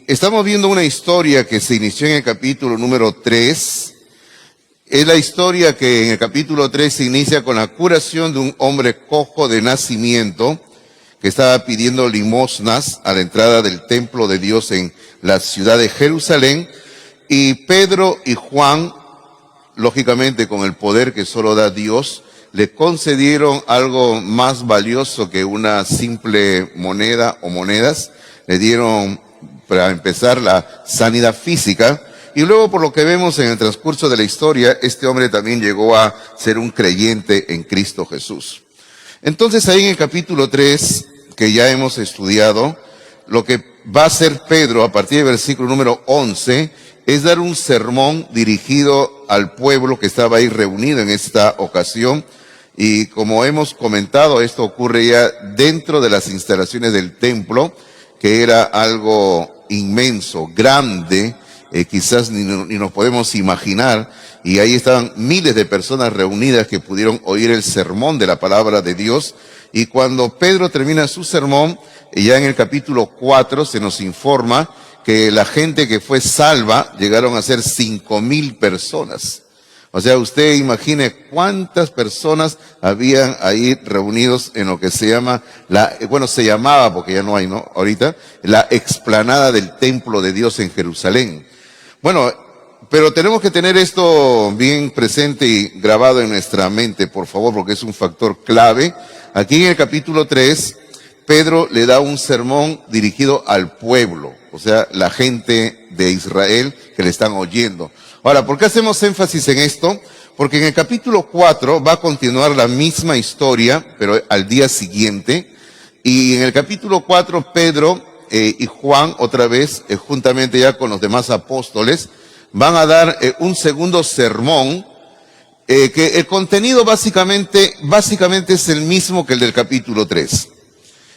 estamos viendo una historia que se inició en el capítulo número 3. Es la historia que en el capítulo 3 se inicia con la curación de un hombre cojo de nacimiento que estaba pidiendo limosnas a la entrada del templo de Dios en la ciudad de Jerusalén. Y Pedro y Juan, lógicamente con el poder que solo da Dios, le concedieron algo más valioso que una simple moneda o monedas. Le dieron, para empezar, la sanidad física. Y luego, por lo que vemos en el transcurso de la historia, este hombre también llegó a ser un creyente en Cristo Jesús. Entonces, ahí en el capítulo 3, que ya hemos estudiado, lo que va a hacer Pedro a partir del versículo número 11 es dar un sermón dirigido al pueblo que estaba ahí reunido en esta ocasión. Y como hemos comentado, esto ocurre ya dentro de las instalaciones del templo, que era algo inmenso, grande, quizás ni nos podemos imaginar. Y ahí estaban miles de personas reunidas que pudieron oír el sermón de la palabra de Dios. Y cuando Pedro termina su sermón, ya en el capítulo 4 se nos informa que la gente que fue salva llegaron a ser 5,000 personas. O sea, usted imagine cuántas personas habían ahí reunidos en lo que se llama, se llamaba, porque ya no hay, ¿no? Ahorita, la explanada del templo de Dios en Jerusalén. Bueno, pero tenemos que tener esto bien presente y grabado en nuestra mente, por favor, porque es un factor clave. Aquí en el capítulo 3, Pedro le da un sermón dirigido al pueblo, o sea, la gente de Israel que le están oyendo. Ahora, ¿por qué hacemos énfasis en esto? Porque en el capítulo 4 va a continuar la misma historia, pero al día siguiente. Y en el capítulo 4, Pedro y Juan, otra vez, juntamente ya con los demás apóstoles, van a dar un segundo sermón, que el contenido básicamente es el mismo que el del capítulo 3.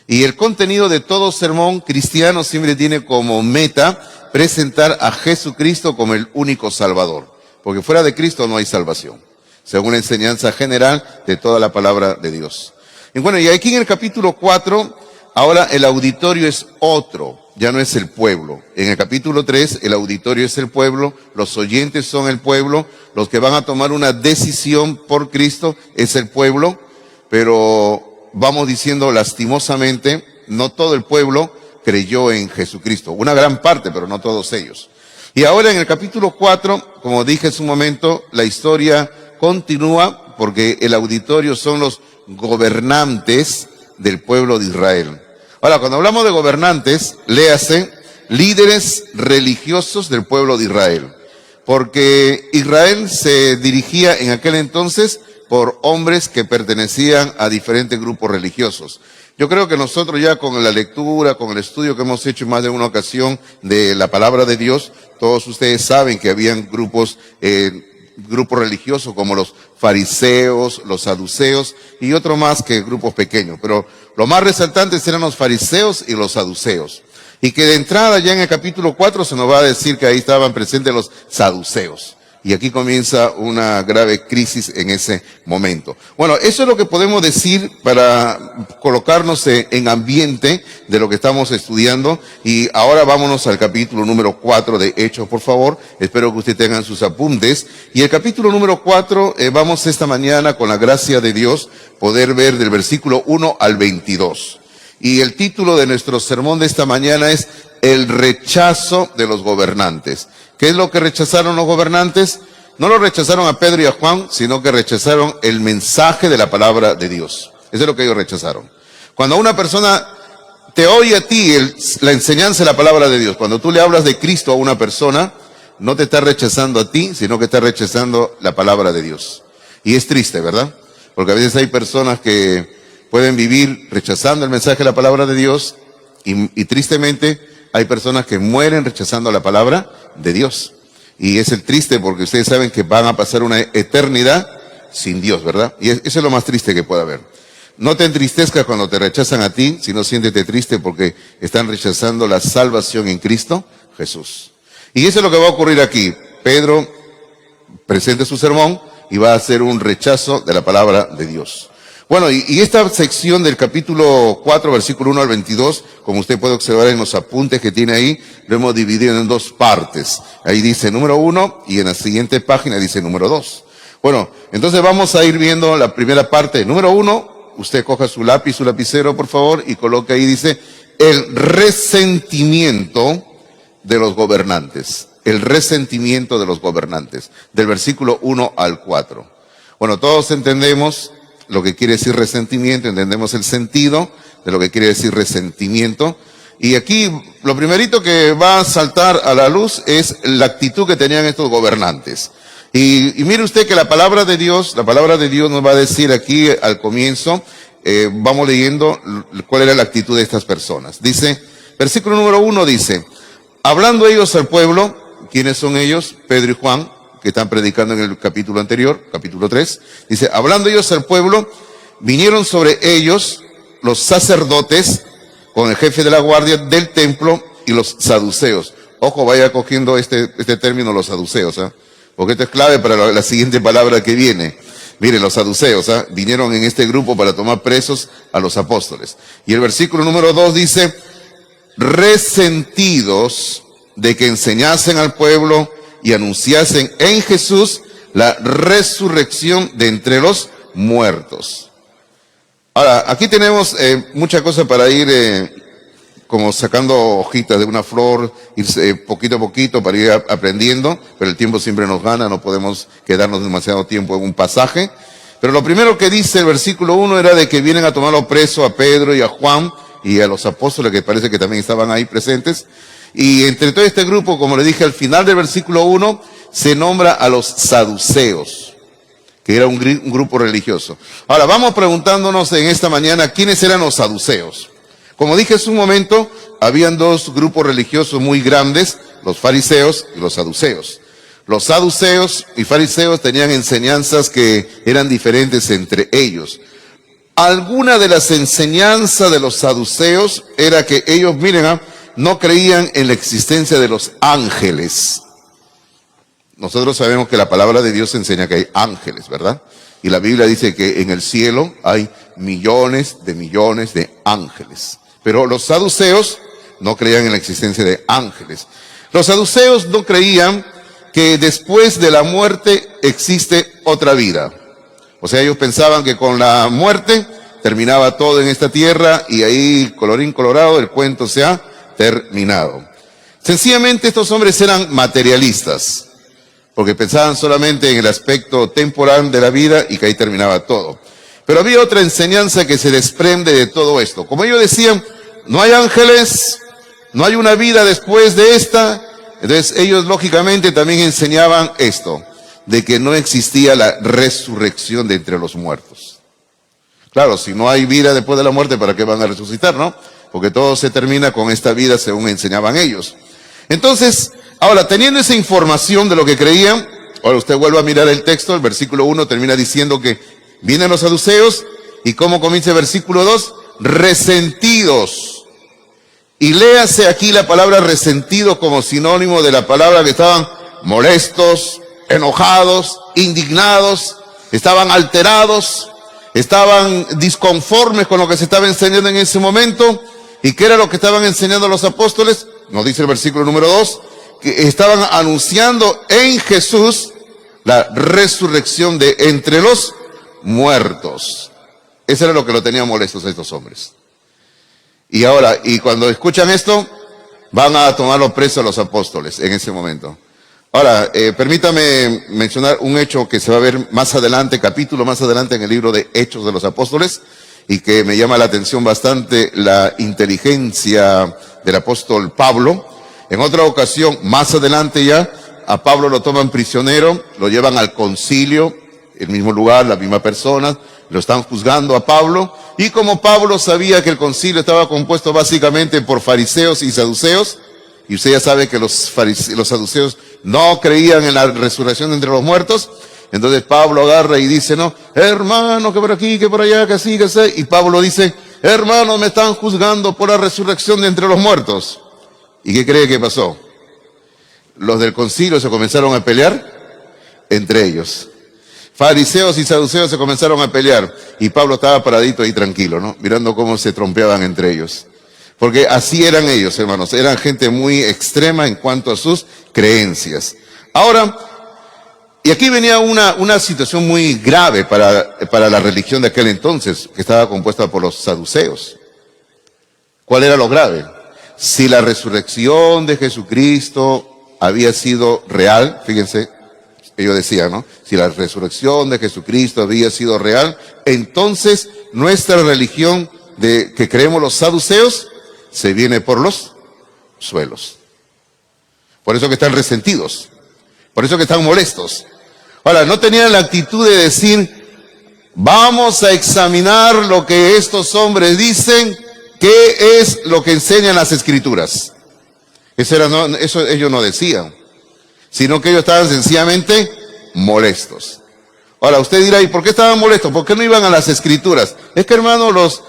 Y el contenido de todo sermón cristiano siempre tiene como meta presentar a Jesucristo como el único Salvador. Porque fuera de Cristo no hay salvación, según la enseñanza general de toda la palabra de Dios. Y bueno, y aquí en el capítulo 4, ahora el auditorio es otro, ya no es el pueblo. En el capítulo 3, el auditorio es el pueblo, los oyentes son el pueblo, los que van a tomar una decisión por Cristo es el pueblo, pero vamos diciendo lastimosamente, no todo el pueblo creyó en Jesucristo. Una gran parte, pero no todos ellos. Y ahora en el capítulo 4, como dije hace un momento, la historia continúa porque el auditorio son los gobernantes del pueblo de Israel. Ahora, cuando hablamos de gobernantes, léase líderes religiosos del pueblo de Israel. Porque Israel se dirigía en aquel entonces por hombres que pertenecían a diferentes grupos religiosos. Yo creo que nosotros ya con la lectura, con el estudio que hemos hecho en más de una ocasión de la palabra de Dios, todos ustedes saben que habían grupos religiosos como los fariseos, los saduceos y otro más que grupos pequeños. Pero lo más resaltantes eran los fariseos y los saduceos. Y que de entrada ya en el capítulo 4 se nos va a decir que ahí estaban presentes los saduceos. Y aquí comienza una grave crisis en ese momento. Bueno, eso es lo que podemos decir para colocarnos en ambiente de lo que estamos estudiando. Y ahora vámonos al capítulo número 4 de Hechos, por favor. Espero que ustedes tengan sus apuntes. Y el capítulo número 4, vamos esta mañana, con la gracia de Dios, poder ver del versículo 1 al 22. Y el título de nuestro sermón de esta mañana es El rechazo de los gobernantes. ¿Qué es lo que rechazaron los gobernantes? No lo rechazaron a Pedro y a Juan, sino que rechazaron el mensaje de la palabra de Dios. Eso es lo que ellos rechazaron. Cuando una persona te oye a ti la enseñanza de la palabra de Dios, cuando tú le hablas de Cristo a una persona, no te está rechazando a ti, sino que está rechazando la palabra de Dios. Y es triste, ¿verdad? Porque a veces hay personas que pueden vivir rechazando el mensaje de la palabra de Dios y tristemente hay personas que mueren rechazando la palabra de Dios. Y es el triste porque ustedes saben que van a pasar una eternidad sin Dios, ¿verdad? Y eso es lo más triste que puede haber. No te entristezcas cuando te rechazan a ti, sino siéntete triste porque están rechazando la salvación en Cristo Jesús. Y eso es lo que va a ocurrir aquí. Pedro presenta su sermón y va a hacer un rechazo de la palabra de Dios. Bueno, y esta sección del capítulo 4, versículo 1 al 22, como usted puede observar en los apuntes que tiene ahí, lo hemos dividido en dos partes. Ahí dice número 1 y en la siguiente página dice número 2. Bueno, entonces vamos a ir viendo la primera parte. Número 1, usted coja su lápiz, su lapicero, por favor, y coloque ahí, dice, el resentimiento de los gobernantes. El resentimiento de los gobernantes. Del versículo 1 al 4. Bueno, todos entendemos lo que quiere decir resentimiento, entendemos el sentido de lo que quiere decir resentimiento. Y aquí lo primerito que va a saltar a la luz es la actitud que tenían estos gobernantes. Y mire usted que la palabra de Dios nos va a decir aquí al comienzo, vamos leyendo cuál era la actitud de estas personas. Dice, versículo número 1 dice, hablando ellos al pueblo, ¿quiénes son ellos? Pedro y Juan, que están predicando en el capítulo anterior, capítulo 3, dice, hablando ellos al pueblo, vinieron sobre ellos los sacerdotes con el jefe de la guardia del templo y los saduceos. Ojo, vaya cogiendo este término, los saduceos, ¿eh? Porque esto es clave para la siguiente palabra que viene. Miren, los saduceos, ¿eh? Vinieron en este grupo para tomar presos a los apóstoles. Y el versículo número 2 dice, resentidos de que enseñasen al pueblo y anunciasen en Jesús la resurrección de entre los muertos. Ahora, aquí tenemos mucha cosa para ir como sacando hojitas de una flor, ir poquito a poquito para ir aprendiendo, pero el tiempo siempre nos gana, no podemos quedarnos demasiado tiempo en un pasaje. Pero lo primero que dice el versículo 1 era de que vienen a tomarlo preso a Pedro y a Juan y a los apóstoles, que parece que también estaban ahí presentes. Y entre todo este grupo, como le dije al final del versículo 1, se nombra a los saduceos, que era un grupo religioso. Ahora, vamos preguntándonos en esta mañana, ¿quiénes eran los saduceos? Como dije hace un momento, habían dos grupos religiosos muy grandes, los fariseos y los saduceos. Los saduceos y fariseos tenían enseñanzas que eran diferentes entre ellos. Alguna de las enseñanzas de los saduceos era que ellos, miren, no creían en la existencia de los ángeles. Nosotros sabemos que la palabra de Dios enseña que hay ángeles, ¿verdad? Y la Biblia dice que en el cielo hay millones de ángeles. Pero los saduceos no creían en la existencia de ángeles. Los saduceos no creían que después de la muerte existe otra vida. O sea, ellos pensaban que con la muerte terminaba todo en esta tierra y ahí, colorín colorado, el cuento se ha terminado. Sencillamente estos hombres eran materialistas, porque pensaban solamente en el aspecto temporal de la vida y que ahí terminaba todo. Pero había otra enseñanza que se desprende de todo esto. Como ellos decían, no hay ángeles, no hay una vida después de esta. Entonces ellos lógicamente también enseñaban esto, de que no existía la resurrección de entre los muertos. Claro, si no hay vida después de la muerte, ¿para qué van a resucitar, no? Porque todo se termina con esta vida según enseñaban ellos. Entonces, ahora, teniendo esa información de lo que creían, ahora usted vuelve a mirar el texto, el versículo 1 termina diciendo que vienen los saduceos, y ¿cómo comienza el versículo 2? Resentidos. Y léase aquí la palabra resentido como sinónimo de la palabra que estaban molestos, enojados, indignados, estaban alterados, estaban disconformes con lo que se estaba enseñando en ese momento. ¿Y qué era lo que estaban enseñando los apóstoles? Nos dice el versículo número 2, que estaban anunciando en Jesús la resurrección de entre los muertos. Eso era lo que lo tenían molestos a estos hombres. Y ahora, y cuando escuchan esto, van a tomarlo preso a los apóstoles en ese momento. Ahora, permítame mencionar un hecho que se va a ver más adelante, capítulo más adelante en el libro de Hechos de los Apóstoles, y que me llama la atención bastante la inteligencia del apóstol Pablo. En otra ocasión, más adelante ya, a Pablo lo toman prisionero, lo llevan al concilio, el mismo lugar, la misma persona, lo están juzgando a Pablo, y como Pablo sabía que el concilio estaba compuesto básicamente por fariseos y saduceos, y usted ya sabe que los saduceos no creían en la resurrección entre los muertos, entonces Pablo agarra y dice, no, hermano, que por aquí, que por allá, que así, que así, y Pablo dice, hermanos, me están juzgando por la resurrección de entre los muertos. ¿Y qué cree que pasó? Los del concilio se comenzaron a pelear entre ellos. Fariseos y saduceos se comenzaron a pelear y Pablo estaba paradito ahí tranquilo, ¿no? Mirando cómo se trompeaban entre ellos. Porque así eran ellos, hermanos. Eran gente muy extrema en cuanto a sus creencias. Ahora, y aquí venía una situación muy grave para la religión de aquel entonces, que estaba compuesta por los saduceos. ¿Cuál era lo grave? Si la resurrección de Jesucristo había sido real, fíjense, ellos decían, ¿no? Si la resurrección de Jesucristo había sido real, entonces nuestra religión que creemos los saduceos se viene por los suelos. Por eso que están resentidos. Por eso que están molestos. Ahora, no tenían la actitud de decir, vamos a examinar lo que estos hombres dicen, qué es lo que enseñan las Escrituras. Eso ellos no decían, sino que ellos estaban sencillamente molestos. Ahora, usted dirá, ¿y por qué estaban molestos? ¿Por qué no iban a las Escrituras? Es que, hermano, los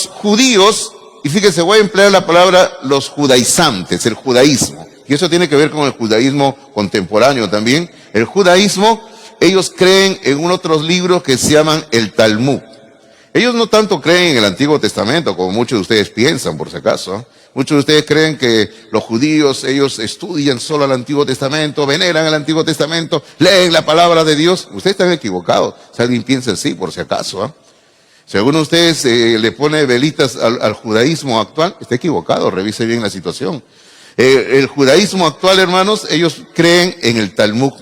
judíos, y fíjense, voy a emplear la palabra los judaizantes, el judaísmo. Y eso tiene que ver con el judaísmo contemporáneo también. El judaísmo, ellos creen en otros libros que se llaman el Talmud. Ellos no tanto creen en el Antiguo Testamento como muchos de ustedes piensan, por si acaso. Muchos de ustedes creen que los judíos, ellos estudian solo el Antiguo Testamento, veneran el Antiguo Testamento, leen la palabra de Dios. Ustedes están equivocados. Si alguien piensa así, por si acaso. Si alguno de ustedes le pone velitas al judaísmo actual, está equivocado, revise bien la situación. El judaísmo actual, hermanos, ellos creen en el Talmud,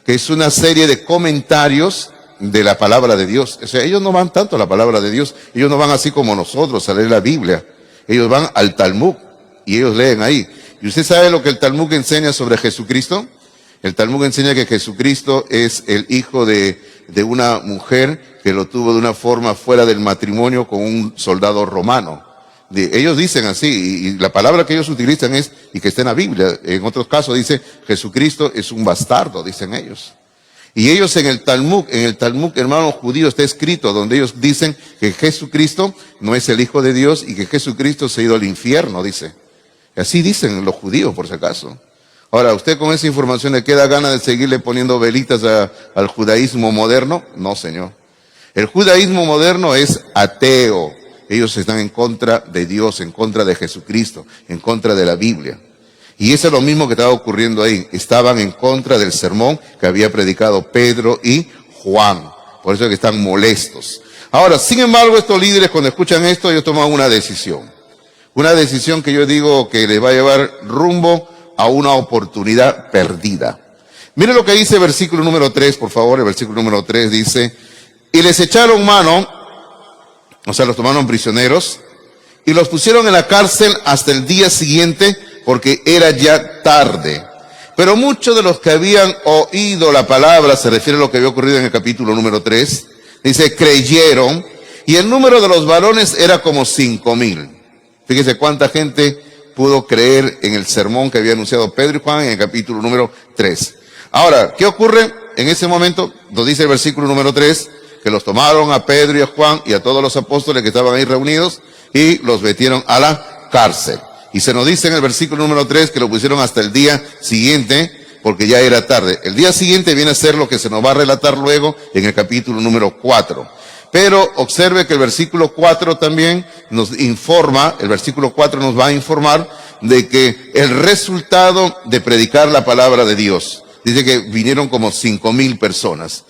que es una serie de comentarios de la palabra de Dios. O sea, ellos no van tanto a la palabra de Dios, ellos no van así como nosotros a leer la Biblia. Ellos van al Talmud y ellos leen ahí. ¿Y usted sabe lo que el Talmud enseña sobre Jesucristo? El Talmud enseña que Jesucristo es el hijo de una mujer que lo tuvo de una forma fuera del matrimonio con un soldado romano. Ellos dicen así, y la palabra que ellos utilizan es, y que está en la Biblia, en otros casos dice, Jesucristo es un bastardo, dicen ellos. Y ellos en el Talmud, hermano judío, está escrito donde ellos dicen que Jesucristo no es el Hijo de Dios y que Jesucristo se ha ido al infierno, dice. Así dicen los judíos, por si acaso. Ahora, ¿usted con esa información le queda gana de seguirle poniendo velitas al judaísmo moderno? No, señor. El judaísmo moderno es ateo. Ellos están en contra de Dios, en contra de Jesucristo, en contra de la Biblia. Y eso es lo mismo que estaba ocurriendo ahí. Estaban en contra del sermón que había predicado Pedro y Juan. Por eso es que están molestos. Ahora, sin embargo, estos líderes cuando escuchan esto, ellos toman una decisión. Una decisión que yo digo que les va a llevar rumbo a una oportunidad perdida. Miren lo que dice el versículo número 3, por favor. El versículo número 3 dice, y les echaron mano, o sea, los tomaron prisioneros, y los pusieron en la cárcel hasta el día siguiente, porque era ya tarde. Pero muchos de los que habían oído la palabra, se refiere a lo que había ocurrido en el capítulo número 3, dice, creyeron, y el número de los varones era como 5,000. Fíjese cuánta gente pudo creer en el sermón que había anunciado Pedro y Juan en el capítulo número 3. Ahora, ¿qué ocurre en ese momento? Nos dice el versículo número 3, que los tomaron a Pedro y a Juan y a todos los apóstoles que estaban ahí reunidos y los metieron a la cárcel. Y se nos dice en el versículo número 3 que lo pusieron hasta el día siguiente, porque ya era tarde. El día siguiente viene a ser lo que se nos va a relatar luego en el capítulo número 4. Pero observe que el versículo 4 también nos informa, el versículo 4 nos va a informar de que el resultado de predicar la palabra de Dios, dice que vinieron como 5,000 personas.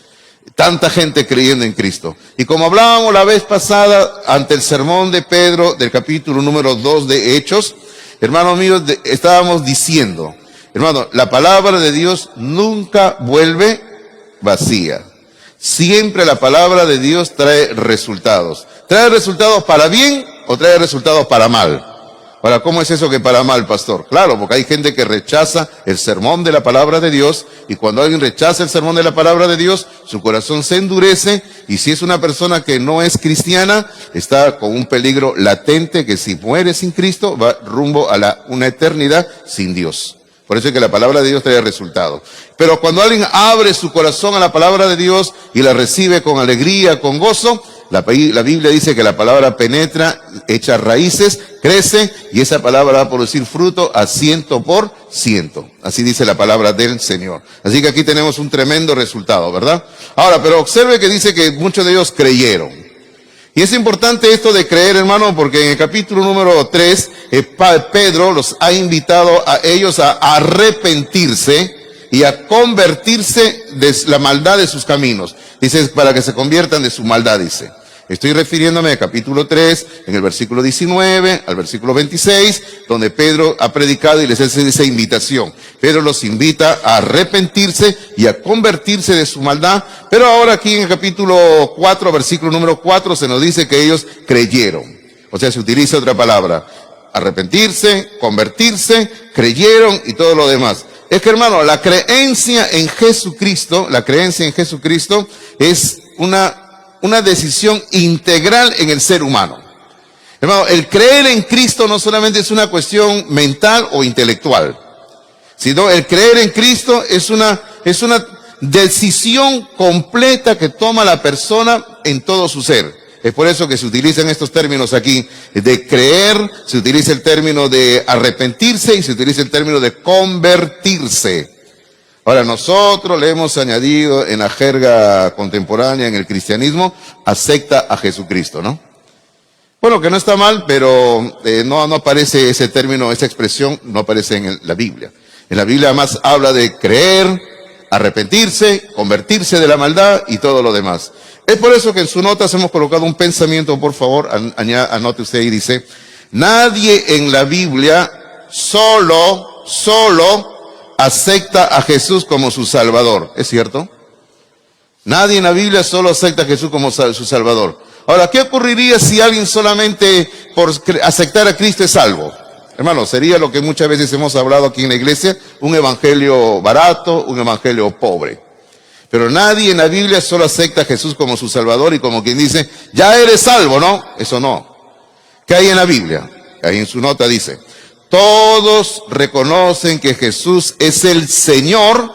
Tanta gente creyendo en Cristo. Y como hablábamos la vez pasada ante el sermón de Pedro del capítulo número 2 de Hechos, hermanos míos, estábamos diciendo, hermano, la palabra de Dios nunca vuelve vacía. Siempre la palabra de Dios trae resultados. ¿Trae resultados para bien o trae resultados para mal? Ahora, ¿cómo es eso que para mal, pastor? Claro, porque hay gente que rechaza el sermón de la palabra de Dios, y cuando alguien rechaza el sermón de la palabra de Dios, su corazón se endurece, y si es una persona que no es cristiana, está con un peligro latente que si muere sin Cristo, va rumbo a una eternidad sin Dios. Por eso es que la palabra de Dios trae resultados. Pero cuando alguien abre su corazón a la palabra de Dios y la recibe con alegría, con gozo, La Biblia dice que la palabra penetra, echa raíces, crece y esa palabra va a producir fruto a 100%. Así dice la palabra del Señor. Así que aquí tenemos un tremendo resultado, ¿verdad? Ahora, pero observe que dice que muchos de ellos creyeron. Y es importante esto de creer, hermano, porque en el capítulo número 3, Pedro los ha invitado a ellos a arrepentirse y a convertirse de la maldad de sus caminos. Dice, para que se conviertan de su maldad, dice. Estoy refiriéndome al capítulo 3, en el versículo 19, al versículo 26, donde Pedro ha predicado y les hace esa invitación. Pedro los invita a arrepentirse y a convertirse de su maldad. Pero ahora aquí en el capítulo 4, versículo número 4, se nos dice que ellos creyeron. O sea, se utiliza otra palabra. Arrepentirse, convertirse, creyeron y todo lo demás. Es que, hermano, la creencia en Jesucristo es una decisión integral en el ser humano. Hermano, el creer en Cristo no solamente es una cuestión mental o intelectual, sino el creer en Cristo es una decisión completa que toma la persona en todo su ser. Es por eso que se utilizan estos términos aquí de creer, se utiliza el término de arrepentirse y se utiliza el término de convertirse. Ahora, nosotros le hemos añadido en la jerga contemporánea, en el cristianismo, acepta a Jesucristo, ¿no? Bueno, que no está mal, pero no aparece ese término, esa expresión, no aparece en la Biblia. En la Biblia más habla de creer, arrepentirse, convertirse de la maldad y todo lo demás. Es por eso que en sus notas hemos colocado un pensamiento, por favor, anote usted y dice, nadie en la Biblia solo acepta a Jesús como su Salvador. ¿Es cierto? Nadie en la Biblia solo acepta a Jesús como su Salvador. Ahora, ¿qué ocurriría si alguien solamente por aceptar a Cristo es salvo? Hermano, sería lo que muchas veces hemos hablado aquí en la iglesia, un evangelio barato, un evangelio pobre. Pero nadie en la Biblia solo acepta a Jesús como su Salvador y como quien dice, ya eres salvo, ¿no? Eso no. ¿Qué hay en la Biblia? Ahí en su nota dice, todos reconocen que Jesús es el Señor,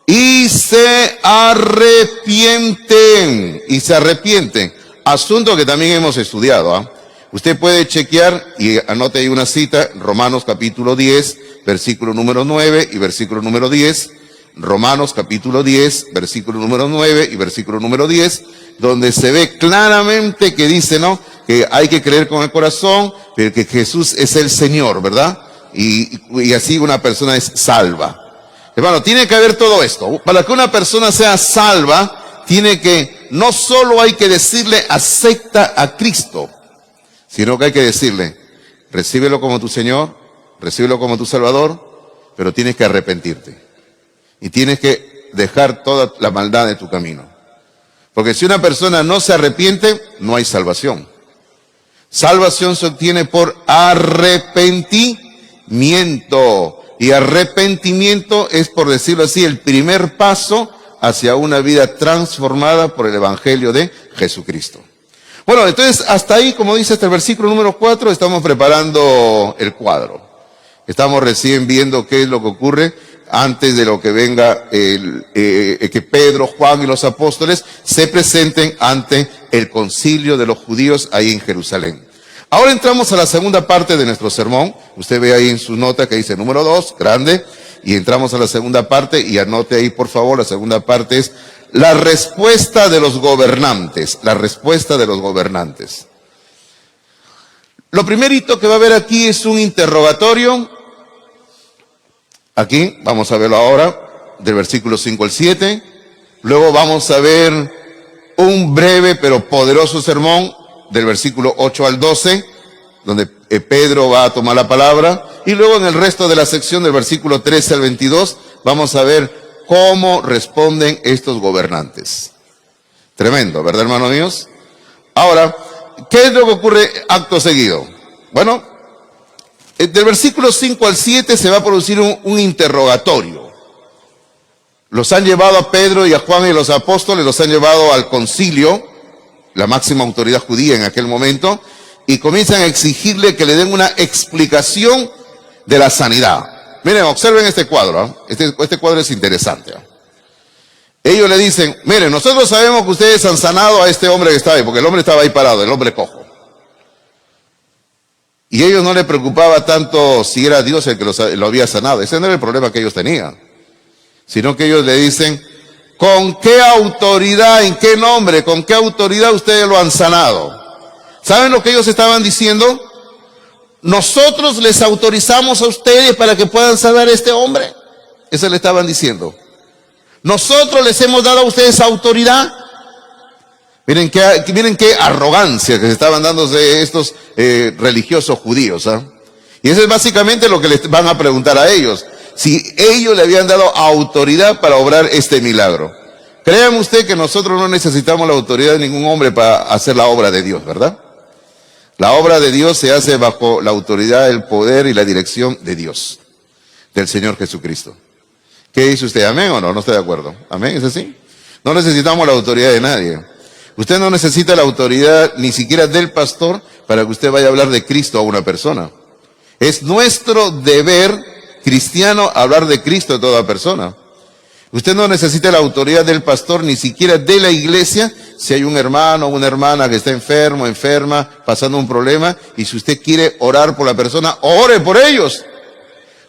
y se arrepienten. Asunto que también hemos estudiado, ¿ah? Usted puede chequear y anote ahí una cita, Romanos capítulo 10, versículo número 9 y versículo número 10. Romanos capítulo 10, versículo número 9 y versículo número 10, donde se ve claramente que dice, ¿no?, que hay que creer con el corazón, pero que Jesús es el Señor, ¿verdad? Y así una persona es salva. Hermano, tiene que haber todo esto. Para que una persona sea salva, no solo hay que decirle, acepta a Cristo, sino que hay que decirle, recíbelo como tu Señor, recíbelo como tu Salvador, pero tienes que arrepentirte. Y tienes que dejar toda la maldad de tu camino. Porque si una persona no se arrepiente, no hay salvación. Salvación se obtiene por arrepentimiento. Y arrepentimiento es, por decirlo así, el primer paso hacia una vida transformada por el Evangelio de Jesucristo. Bueno, entonces hasta ahí, como dice hasta el versículo número 4, estamos preparando el cuadro. Estamos recién viendo qué es lo que ocurre antes de lo que venga que Pedro, Juan y los apóstoles se presenten ante el concilio de los judíos ahí en Jerusalén. Ahora entramos a la segunda parte de nuestro sermón. Usted ve ahí en su nota que dice número 2, grande, y entramos a la segunda parte y anote ahí por favor, la segunda parte es la respuesta de los gobernantes, la respuesta de los gobernantes. Lo primerito que va a haber aquí es un interrogatorio. Aquí, vamos a verlo ahora, del versículo 5 al 7. Luego vamos a ver un breve pero poderoso sermón del versículo 8 al 12, donde Pedro va a tomar la palabra. Y luego en el resto de la sección del versículo 13 al 22, vamos a ver cómo responden estos gobernantes. Tremendo, ¿verdad, hermanos míos? Ahora, ¿qué es lo que ocurre acto seguido? Bueno, del versículo 5 al 7 se va a producir un interrogatorio. Los han llevado a Pedro y a Juan y los apóstoles, los han llevado al concilio, la máxima autoridad judía en aquel momento, y comienzan a exigirle que le den una explicación de la sanidad. Miren, observen este cuadro, ¿eh? Este cuadro es interesante, ¿eh? Ellos le dicen, miren, nosotros sabemos que ustedes han sanado a este hombre que estaba ahí, porque el hombre estaba ahí parado, el hombre cojo. Y a ellos no les preocupaba tanto si era Dios el que lo había sanado. Ese no era el problema que ellos tenían. Sino que ellos le dicen, ¿con qué autoridad, en qué nombre, con qué autoridad ustedes lo han sanado? ¿Saben lo que ellos estaban diciendo? Nosotros les autorizamos a ustedes para que puedan sanar a este hombre. Eso le estaban diciendo. Nosotros les hemos dado a ustedes autoridad. Miren qué arrogancia que se estaban dándose estos religiosos judíos. Y eso es básicamente lo que les van a preguntar a ellos. Si ellos le habían dado autoridad para obrar este milagro. Créanme usted que nosotros no necesitamos la autoridad de ningún hombre para hacer la obra de Dios, ¿verdad? La obra de Dios se hace bajo la autoridad, el poder y la dirección de Dios, del Señor Jesucristo. ¿Qué dice usted? ¿Amén o no? No estoy de acuerdo. ¿Amén? ¿Es así? No necesitamos la autoridad de nadie. Usted no necesita la autoridad ni siquiera del pastor para que usted vaya a hablar de Cristo a una persona. Es nuestro deber cristiano hablar de Cristo a toda persona. Usted no necesita la autoridad del pastor ni siquiera de la iglesia si hay un hermano o una hermana que está enfermo, enferma, pasando un problema, y si usted quiere orar por la persona, ore por ellos.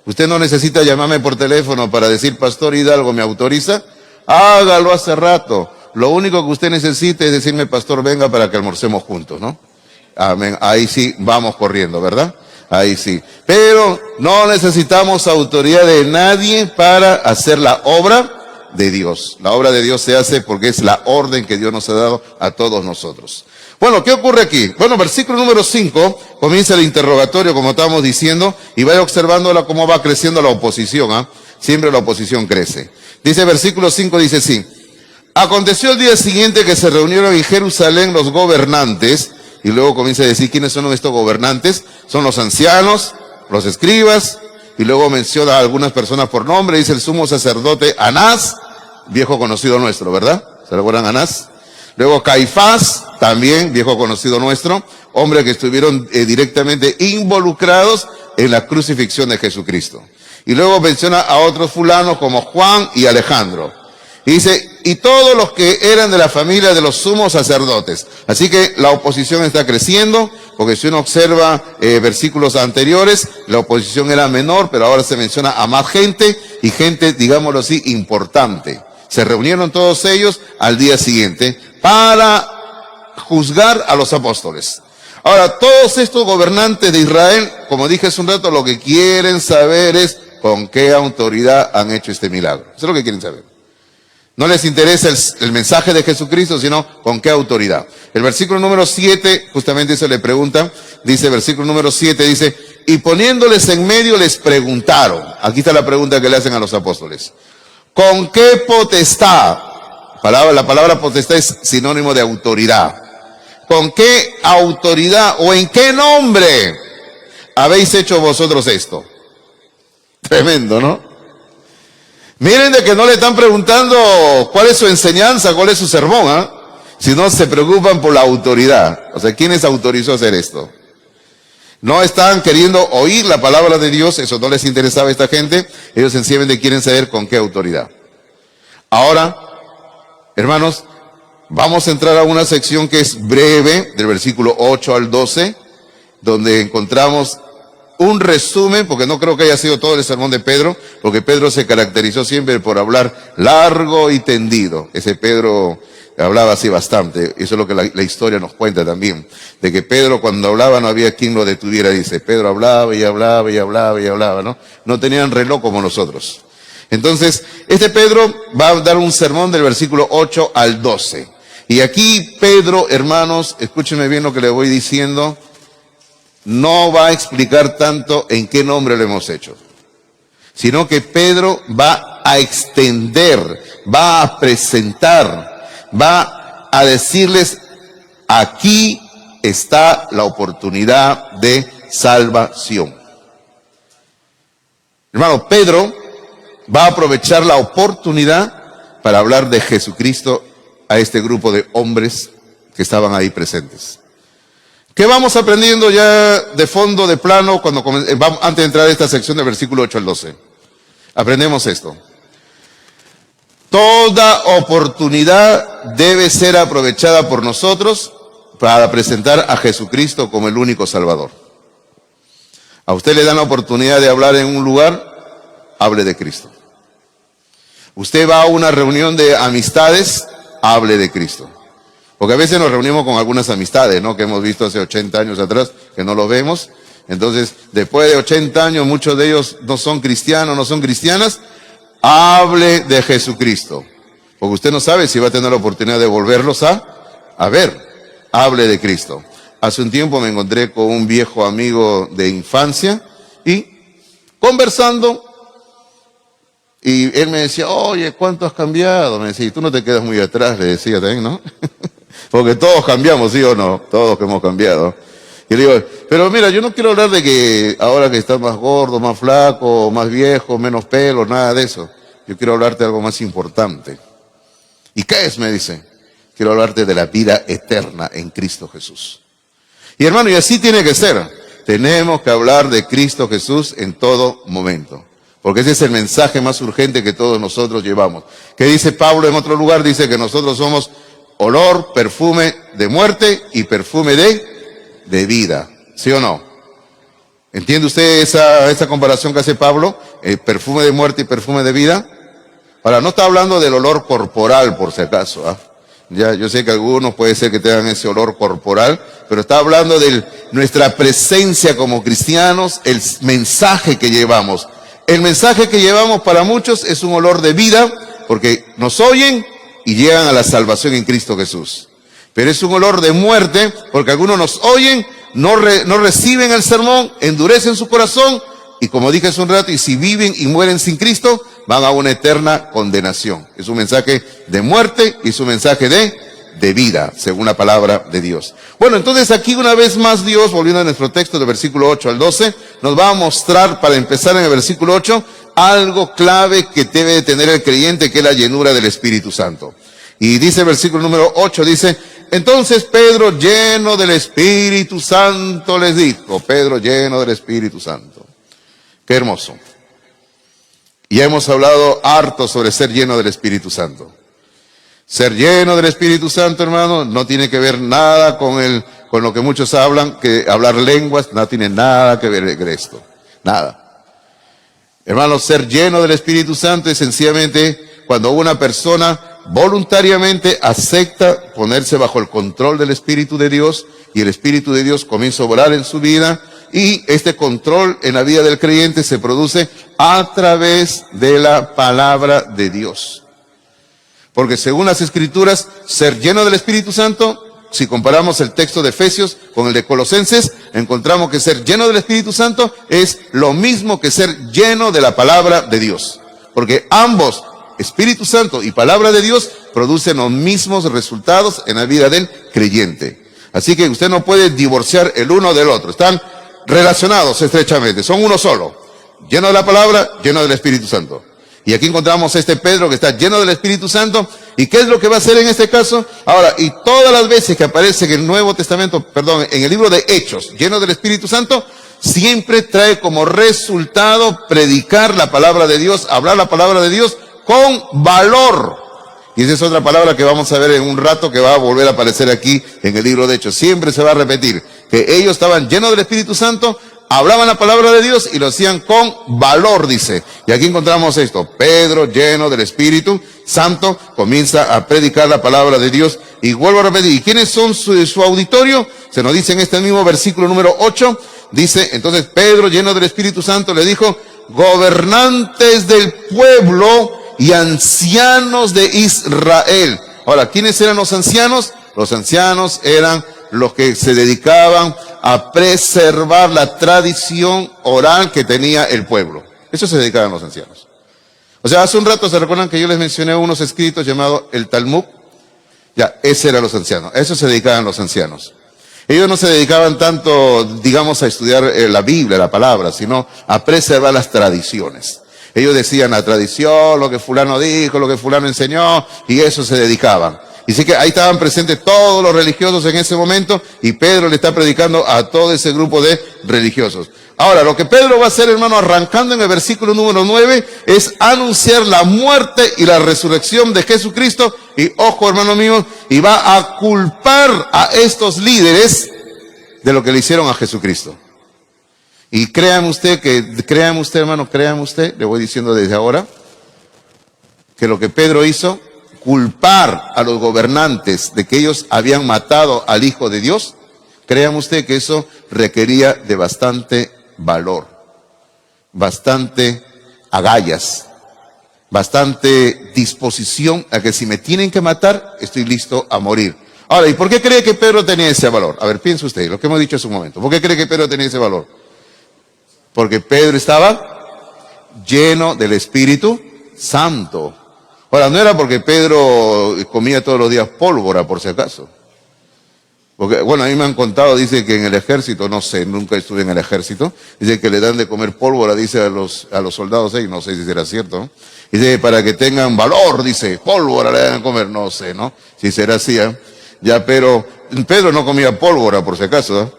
Usted no necesita llamarme por teléfono para decir, Pastor Hidalgo, ¿me autoriza? Hágalo hace rato. Lo único que usted necesita es decirme, pastor, venga para que almorcemos juntos, ¿no? Amén. Ahí sí vamos corriendo, ¿verdad? Ahí sí. Pero no necesitamos autoridad de nadie para hacer la obra de Dios. La obra de Dios se hace porque es la orden que Dios nos ha dado a todos nosotros. Bueno, ¿qué ocurre aquí? Bueno, versículo número 5, comienza el interrogatorio, como estábamos diciendo, y vaya observándola cómo va creciendo la oposición, Siempre la oposición crece. Dice, versículo 5, dice así. Aconteció el día siguiente que se reunieron en Jerusalén los gobernantes, y luego comienza a decir quiénes son estos gobernantes. Son los ancianos, los escribas, y luego menciona a algunas personas por nombre. Dice el sumo sacerdote Anás, viejo conocido nuestro, ¿verdad? ¿Se recuerdan Anás? Luego Caifás, también viejo conocido nuestro, hombre que estuvieron directamente involucrados en la crucifixión de Jesucristo. Y luego menciona a otros fulanos como Juan y Alejandro. Y dice, y todos los que eran de la familia de los sumos sacerdotes. Así que la oposición está creciendo, porque si uno observa versículos anteriores, la oposición era menor, pero ahora se menciona a más gente, y gente, digámoslo así, importante. Se reunieron todos ellos al día siguiente para juzgar a los apóstoles. Ahora, todos estos gobernantes de Israel, como dije hace un rato, lo que quieren saber es con qué autoridad han hecho este milagro. Eso es lo que quieren saber. No les interesa el mensaje de Jesucristo, sino con qué autoridad. El versículo número 7, justamente eso le preguntan, dice, versículo número 7, dice, y poniéndoles en medio les preguntaron, aquí está la pregunta que le hacen a los apóstoles, ¿con qué potestad? La palabra potestad es sinónimo de autoridad. ¿Con qué autoridad o en qué nombre habéis hecho vosotros esto? Tremendo, ¿no? Miren de que no le están preguntando cuál es su enseñanza, cuál es su sermón, sino se preocupan por la autoridad. O sea, ¿quién les autorizó a hacer esto? No están queriendo oír la palabra de Dios, eso no les interesaba a esta gente, ellos sencillamente quieren saber con qué autoridad. Ahora, hermanos, vamos a entrar a una sección que es breve, del versículo 8 al 12, donde encontramos un resumen, porque no creo que haya sido todo el sermón de Pedro, porque Pedro se caracterizó siempre por hablar largo y tendido. Ese Pedro hablaba así bastante, eso es lo que la historia nos cuenta también, de que Pedro cuando hablaba no había quien lo detuviera, dice, Pedro hablaba y hablaba y hablaba y hablaba, ¿no? No tenían reloj como nosotros. Entonces, este Pedro va a dar un sermón del versículo 8 al 12. Y aquí Pedro, hermanos, escúchenme bien lo que le voy diciendo, no va a explicar tanto en qué nombre lo hemos hecho, sino que Pedro va a extender, va a presentar, va a decirles, aquí está la oportunidad de salvación. Hermano, Pedro va a aprovechar la oportunidad para hablar de Jesucristo a este grupo de hombres que estaban ahí presentes. ¿Qué vamos aprendiendo ya de fondo, de plano, antes de entrar a esta sección del versículo 8 al 12? Aprendemos esto. Toda oportunidad debe ser aprovechada por nosotros para presentar a Jesucristo como el único Salvador. A usted le dan la oportunidad de hablar en un lugar, hable de Cristo. Usted va a una reunión de amistades, hable de Cristo. Porque a veces nos reunimos con algunas amistades, ¿no? Que hemos visto hace 80 años atrás, que no los vemos. Entonces, después de 80 años, muchos de ellos no son cristianos, no son cristianas. Hable de Jesucristo. Porque usted no sabe si va a tener la oportunidad de volverlos a ver. Hable de Cristo. Hace un tiempo me encontré con un viejo amigo de infancia y conversando, y él me decía, oye, ¿cuánto has cambiado? Me decía, y tú no te quedas muy atrás, le decía también, ¿no? Porque todos cambiamos, ¿sí o no? Todos que hemos cambiado. Y le digo, pero mira, yo no quiero hablar de que ahora que estás más gordo, más flaco, más viejo, menos pelo, nada de eso. Yo quiero hablarte de algo más importante. ¿Y qué es? Me dice. Quiero hablarte de la vida eterna en Cristo Jesús. Y hermano, y así tiene que ser. Tenemos que hablar de Cristo Jesús en todo momento. Porque ese es el mensaje más urgente que todos nosotros llevamos. ¿Qué dice Pablo en otro lugar? Dice que nosotros somos olor, perfume de muerte y perfume de vida. ¿Sí o no? ¿Entiende usted esa comparación que hace Pablo? Perfume de muerte y perfume de vida. Ahora, no está hablando del olor corporal, por si acaso, ¿ah? Ya, yo sé que algunos puede ser que tengan ese olor corporal, pero está hablando de nuestra presencia como cristianos, el mensaje que llevamos. El mensaje que llevamos para muchos es un olor de vida, porque nos oyen y llegan a la salvación en Cristo Jesús. Pero es un olor de muerte, porque algunos nos oyen, no reciben el sermón, endurecen su corazón, y como dije hace un rato, y si viven y mueren sin Cristo, van a una eterna condenación. Es un mensaje de muerte y es un mensaje de vida, según la palabra de Dios. Bueno, entonces aquí una vez más Dios, volviendo a nuestro texto del versículo 8 al 12, nos va a mostrar, para empezar en el versículo 8, algo clave que debe de tener el creyente, que es la llenura del Espíritu Santo. Y dice el versículo número 8, dice, entonces Pedro, lleno del Espíritu Santo, les dijo, Pedro lleno del Espíritu Santo. Qué hermoso. Ya hemos hablado harto sobre ser lleno del Espíritu Santo. Ser lleno del Espíritu Santo, hermano, no tiene que ver nada con lo que muchos hablan, que hablar lenguas, no tiene nada que ver con esto. Nada. Hermano, ser lleno del Espíritu Santo es sencillamente cuando una persona voluntariamente acepta ponerse bajo el control del Espíritu de Dios y el Espíritu de Dios comienza a obrar en su vida. Y este control en la vida del creyente se produce a través de la palabra de Dios. Porque según las Escrituras, ser lleno del Espíritu Santo, si comparamos el texto de Efesios con el de Colosenses, encontramos que ser lleno del Espíritu Santo es lo mismo que ser lleno de la palabra de Dios. Porque ambos, Espíritu Santo y palabra de Dios, producen los mismos resultados en la vida del creyente. Así que usted no puede divorciar el uno del otro. Están relacionados estrechamente, son uno solo, lleno de la palabra, lleno del Espíritu Santo. Y aquí encontramos a este Pedro que está lleno del Espíritu Santo. ¿Y qué es lo que va a hacer en este caso? Ahora, y todas las veces que aparece en el Nuevo Testamento, en el libro de Hechos, lleno del Espíritu Santo, siempre trae como resultado predicar la palabra de Dios, hablar la palabra de Dios con valor. Y esa es otra palabra que vamos a ver en un rato, que va a volver a aparecer aquí en el libro de Hechos. Siempre se va a repetir que ellos estaban llenos del Espíritu Santo, hablaban la palabra de Dios y lo hacían con valor, dice. Y aquí encontramos esto. Pedro, lleno del Espíritu Santo, comienza a predicar la palabra de Dios. Y vuelvo a repetir, ¿y quiénes son su auditorio? Se nos dice en este mismo versículo número 8. Dice, entonces Pedro, lleno del Espíritu Santo, le dijo, gobernantes del pueblo y ancianos de Israel. Ahora, ¿quiénes eran los ancianos? Los ancianos eran los que se dedicaban a preservar la tradición oral que tenía el pueblo. Eso se dedicaban los ancianos. O sea, hace un rato se recuerdan que yo les mencioné unos escritos llamados el Talmud. Ya, ese eran los ancianos. A eso se dedicaban los ancianos. Ellos no se dedicaban tanto, digamos, a estudiar la Biblia, la palabra, sino a preservar las tradiciones. Ellos decían la tradición, lo que fulano dijo, lo que fulano enseñó, y eso se dedicaban. Dice que ahí estaban presentes todos los religiosos en ese momento y Pedro le está predicando a todo ese grupo de religiosos. Ahora, lo que Pedro va a hacer, hermano, arrancando en el versículo número 9, es anunciar la muerte y la resurrección de Jesucristo. Y ojo, hermano mío, y va a culpar a estos líderes de lo que le hicieron a Jesucristo. Y créame usted, hermano, le voy diciendo desde ahora, que lo que Pedro hizo, culpar a los gobernantes de que ellos habían matado al Hijo de Dios, créame usted que eso requería de bastante valor, bastante agallas, bastante disposición a que si me tienen que matar, estoy listo a morir. Ahora, ¿y por qué cree que Pedro tenía ese valor? A ver, piense usted, lo que hemos dicho hace un momento. ¿Por qué cree que Pedro tenía ese valor? Porque Pedro estaba lleno del Espíritu Santo. Ahora, no era porque Pedro comía todos los días pólvora, por si acaso. Porque, bueno, a mí me han contado, dice que en el ejército, no sé, nunca estuve en el ejército, dice que le dan de comer pólvora, dice a los soldados ahí, no sé si será cierto, ¿no? Dice, para que tengan valor, dice, pólvora le dan a comer, no sé, ¿no? Si será así, ¿eh? Ya, pero Pedro no comía pólvora, por si acaso, ¿eh?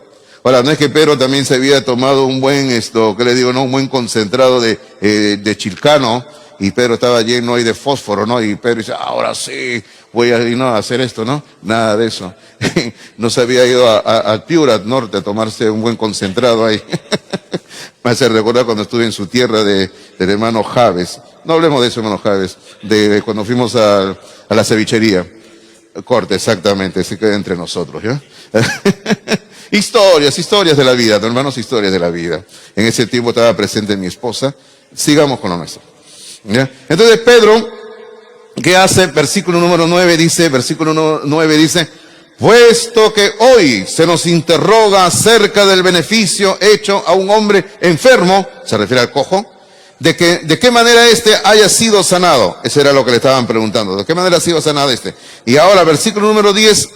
Ahora, no es que Pedro también se había tomado un buen, ¿qué le digo, no? Un buen concentrado de chilcano, y Pedro estaba lleno ahí de fósforo, ¿no? Y Pedro dice, ahora sí, voy a ir, ¿no? a hacer esto, ¿no? Nada de eso. No se había ido a Piura Norte a tomarse un buen concentrado ahí. Me hace recordar cuando estuve en su tierra del hermano Javes. No hablemos de eso, hermano Javes, de cuando fuimos a la cevichería. Corte, exactamente, se queda entre nosotros, ¿ya? Historias de la vida, ¿no, hermanos? Historias de la vida. En ese tiempo estaba presente mi esposa. Sigamos con lo nuestro. ¿Ya? Entonces Pedro, ¿qué hace? Versículo número 9 dice, puesto que hoy se nos interroga acerca del beneficio hecho a un hombre enfermo, se refiere al cojo, de qué manera haya sido sanado. Eso era lo que le estaban preguntando, ¿de qué manera ha sido sanado Y ahora, versículo número 10,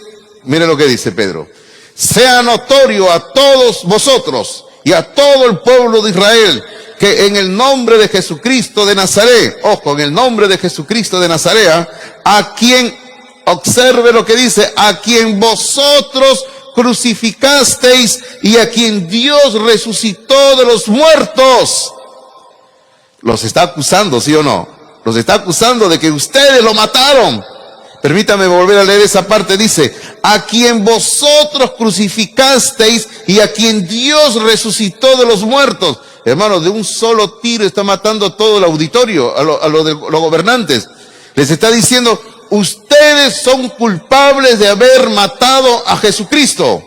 mire lo que dice Pedro. Sea notorio a todos vosotros y a todo el pueblo de Israel que en el nombre de Jesucristo de Nazaret, ojo, en el nombre de Jesucristo de Nazaret, a quien, observe lo que dice, a quien vosotros crucificasteis y a quien Dios resucitó de los muertos. Los está acusando, ¿sí o no? Los está acusando de que ustedes lo mataron. Permítame volver a leer esa parte, dice, a quien vosotros crucificasteis y a quien Dios resucitó de los muertos. Hermanos, de un solo tiro está matando a todo el auditorio, a los gobernantes. Les está diciendo, ustedes son culpables de haber matado a Jesucristo.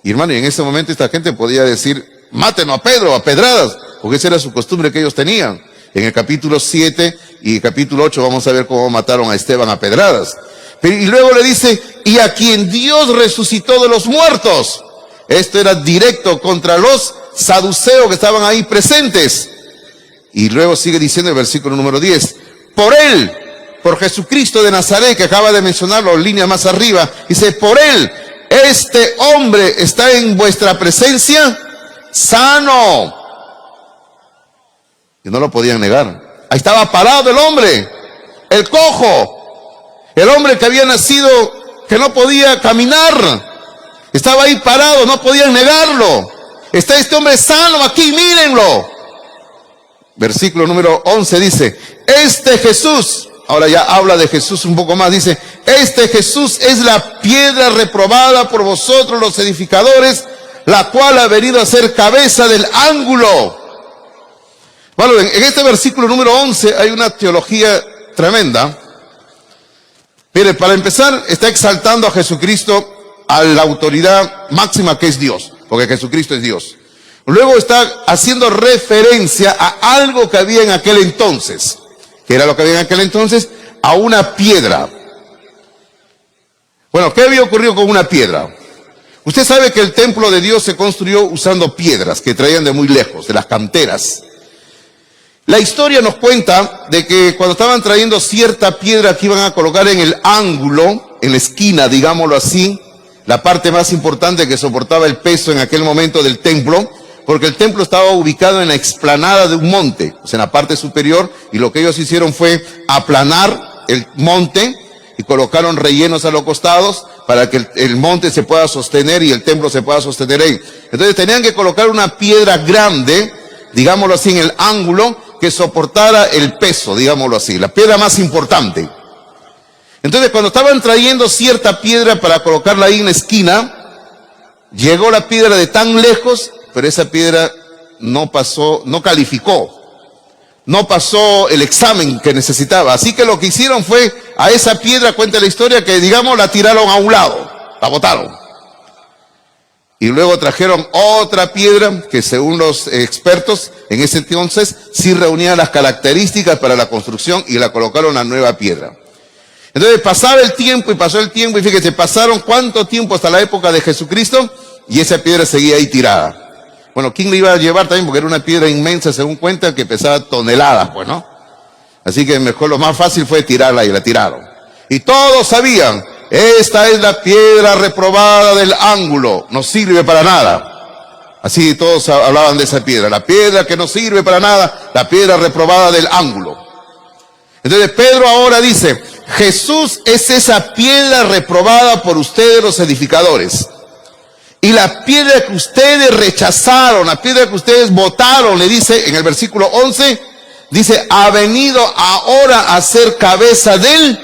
Y hermano, y en ese momento esta gente podía decir, mátenos a Pedro, a pedradas, porque esa era su costumbre que ellos tenían. En el capítulo 7 y capítulo 8 vamos a ver cómo mataron a Esteban a pedradas. Y luego le dice, y a quien Dios resucitó de los muertos. Esto era directo contra los saduceos que estaban ahí presentes. Y luego sigue diciendo el versículo número 10, por él, por Jesucristo de Nazaret, que acaba de mencionarlo, línea más arriba, dice, por él, este hombre está en vuestra presencia sano. Y no lo podían negar. Ahí estaba parado el hombre, el cojo, el hombre que había nacido, que no podía caminar. Estaba ahí parado, no podían negarlo. Está este hombre sano aquí, mírenlo. Versículo número 11 dice, este Jesús, ahora ya habla de Jesús un poco más, dice, este Jesús es la piedra reprobada por vosotros los edificadores, la cual ha venido a ser cabeza del ángulo. Bueno, en este versículo número 11 hay una teología tremenda. Mire, para empezar, está exaltando a Jesucristo a la autoridad máxima que es Dios, porque Jesucristo es Dios. Luego está haciendo referencia a algo que había en aquel entonces. ¿Qué era lo que había en aquel entonces? A una piedra. Bueno, ¿qué había ocurrido con una piedra? Usted sabe que el templo de Dios se construyó usando piedras que traían de muy lejos, de las canteras. La historia nos cuenta de que cuando estaban trayendo cierta piedra que iban a colocar en el ángulo, en la esquina, digámoslo así, la parte más importante que soportaba el peso en aquel momento del templo, porque el templo estaba ubicado en la explanada de un monte, o sea, en la parte superior, y lo que ellos hicieron fue aplanar el monte, y colocaron rellenos a los costados para que el monte se pueda sostener y el templo se pueda sostener ahí. Entonces tenían que colocar una piedra grande, digámoslo así, en el ángulo que soportara el peso, digámoslo así, la piedra más importante. Entonces cuando estaban trayendo cierta piedra para colocarla ahí en la esquina, llegó la piedra de tan lejos, pero esa piedra no pasó, no calificó. No pasó el examen que necesitaba. Así que lo que hicieron fue, a esa piedra, cuenta la historia, que digamos la tiraron a un lado, la botaron. Y luego trajeron otra piedra que según los expertos en ese entonces sí reunía las características para la construcción y la colocaron a nueva piedra. Entonces pasaba el tiempo y pasó el tiempo y fíjese, pasaron cuánto tiempo hasta la época de Jesucristo y esa piedra seguía ahí tirada. Bueno, ¿quién le iba a llevar también? Porque era una piedra inmensa, según cuenta, que pesaba toneladas, pues, ¿no? Así que mejor, lo más fácil fue tirarla y la tiraron. Y todos sabían, esta es la piedra reprobada del ángulo, no sirve para nada. Así todos hablaban de esa piedra, la piedra que no sirve para nada, la piedra reprobada del ángulo. Entonces Pedro ahora dice, Jesús es esa piedra reprobada por ustedes los edificadores. Y la piedra que ustedes rechazaron, la piedra que ustedes votaron, le dice en el versículo 11, dice, ha venido ahora a ser cabeza del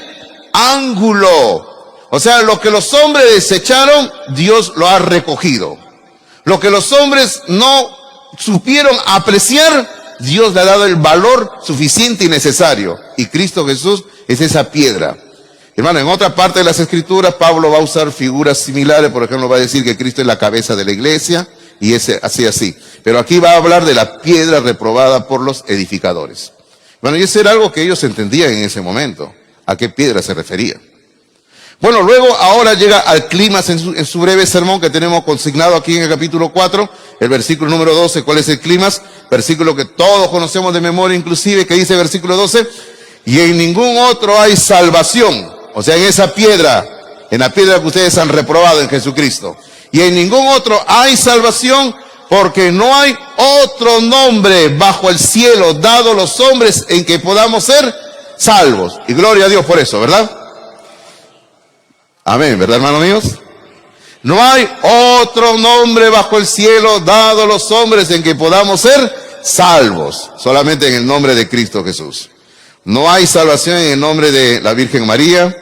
ángulo. O sea, lo que los hombres desecharon, Dios lo ha recogido. Lo que los hombres no supieron apreciar, Dios le ha dado el valor suficiente y necesario. Y Cristo Jesús es esa piedra. Hermano, en otra parte de las Escrituras, Pablo va a usar figuras similares. Por ejemplo, va a decir que Cristo es la cabeza de la iglesia, y así. Pero aquí va a hablar de la piedra reprobada por los edificadores. Bueno, y eso era algo que ellos entendían en ese momento. ¿A qué piedra se refería? Bueno, luego ahora llega al clímax en su breve sermón que tenemos consignado aquí en el capítulo 4, el versículo número 12. ¿Cuál es el clímax? Versículo que todos conocemos de memoria inclusive, que dice versículo 12, y en ningún otro hay salvación. O sea, en esa piedra, en la piedra que ustedes han reprobado en Jesucristo. Y en ningún otro hay salvación, porque no hay otro nombre bajo el cielo dado a los hombres en que podamos ser salvos. Y gloria a Dios por eso, ¿verdad? Amén, ¿verdad, hermanos míos? No hay otro nombre bajo el cielo dado a los hombres en que podamos ser salvos. Solamente en el nombre de Cristo Jesús. No hay salvación en el nombre de la Virgen María,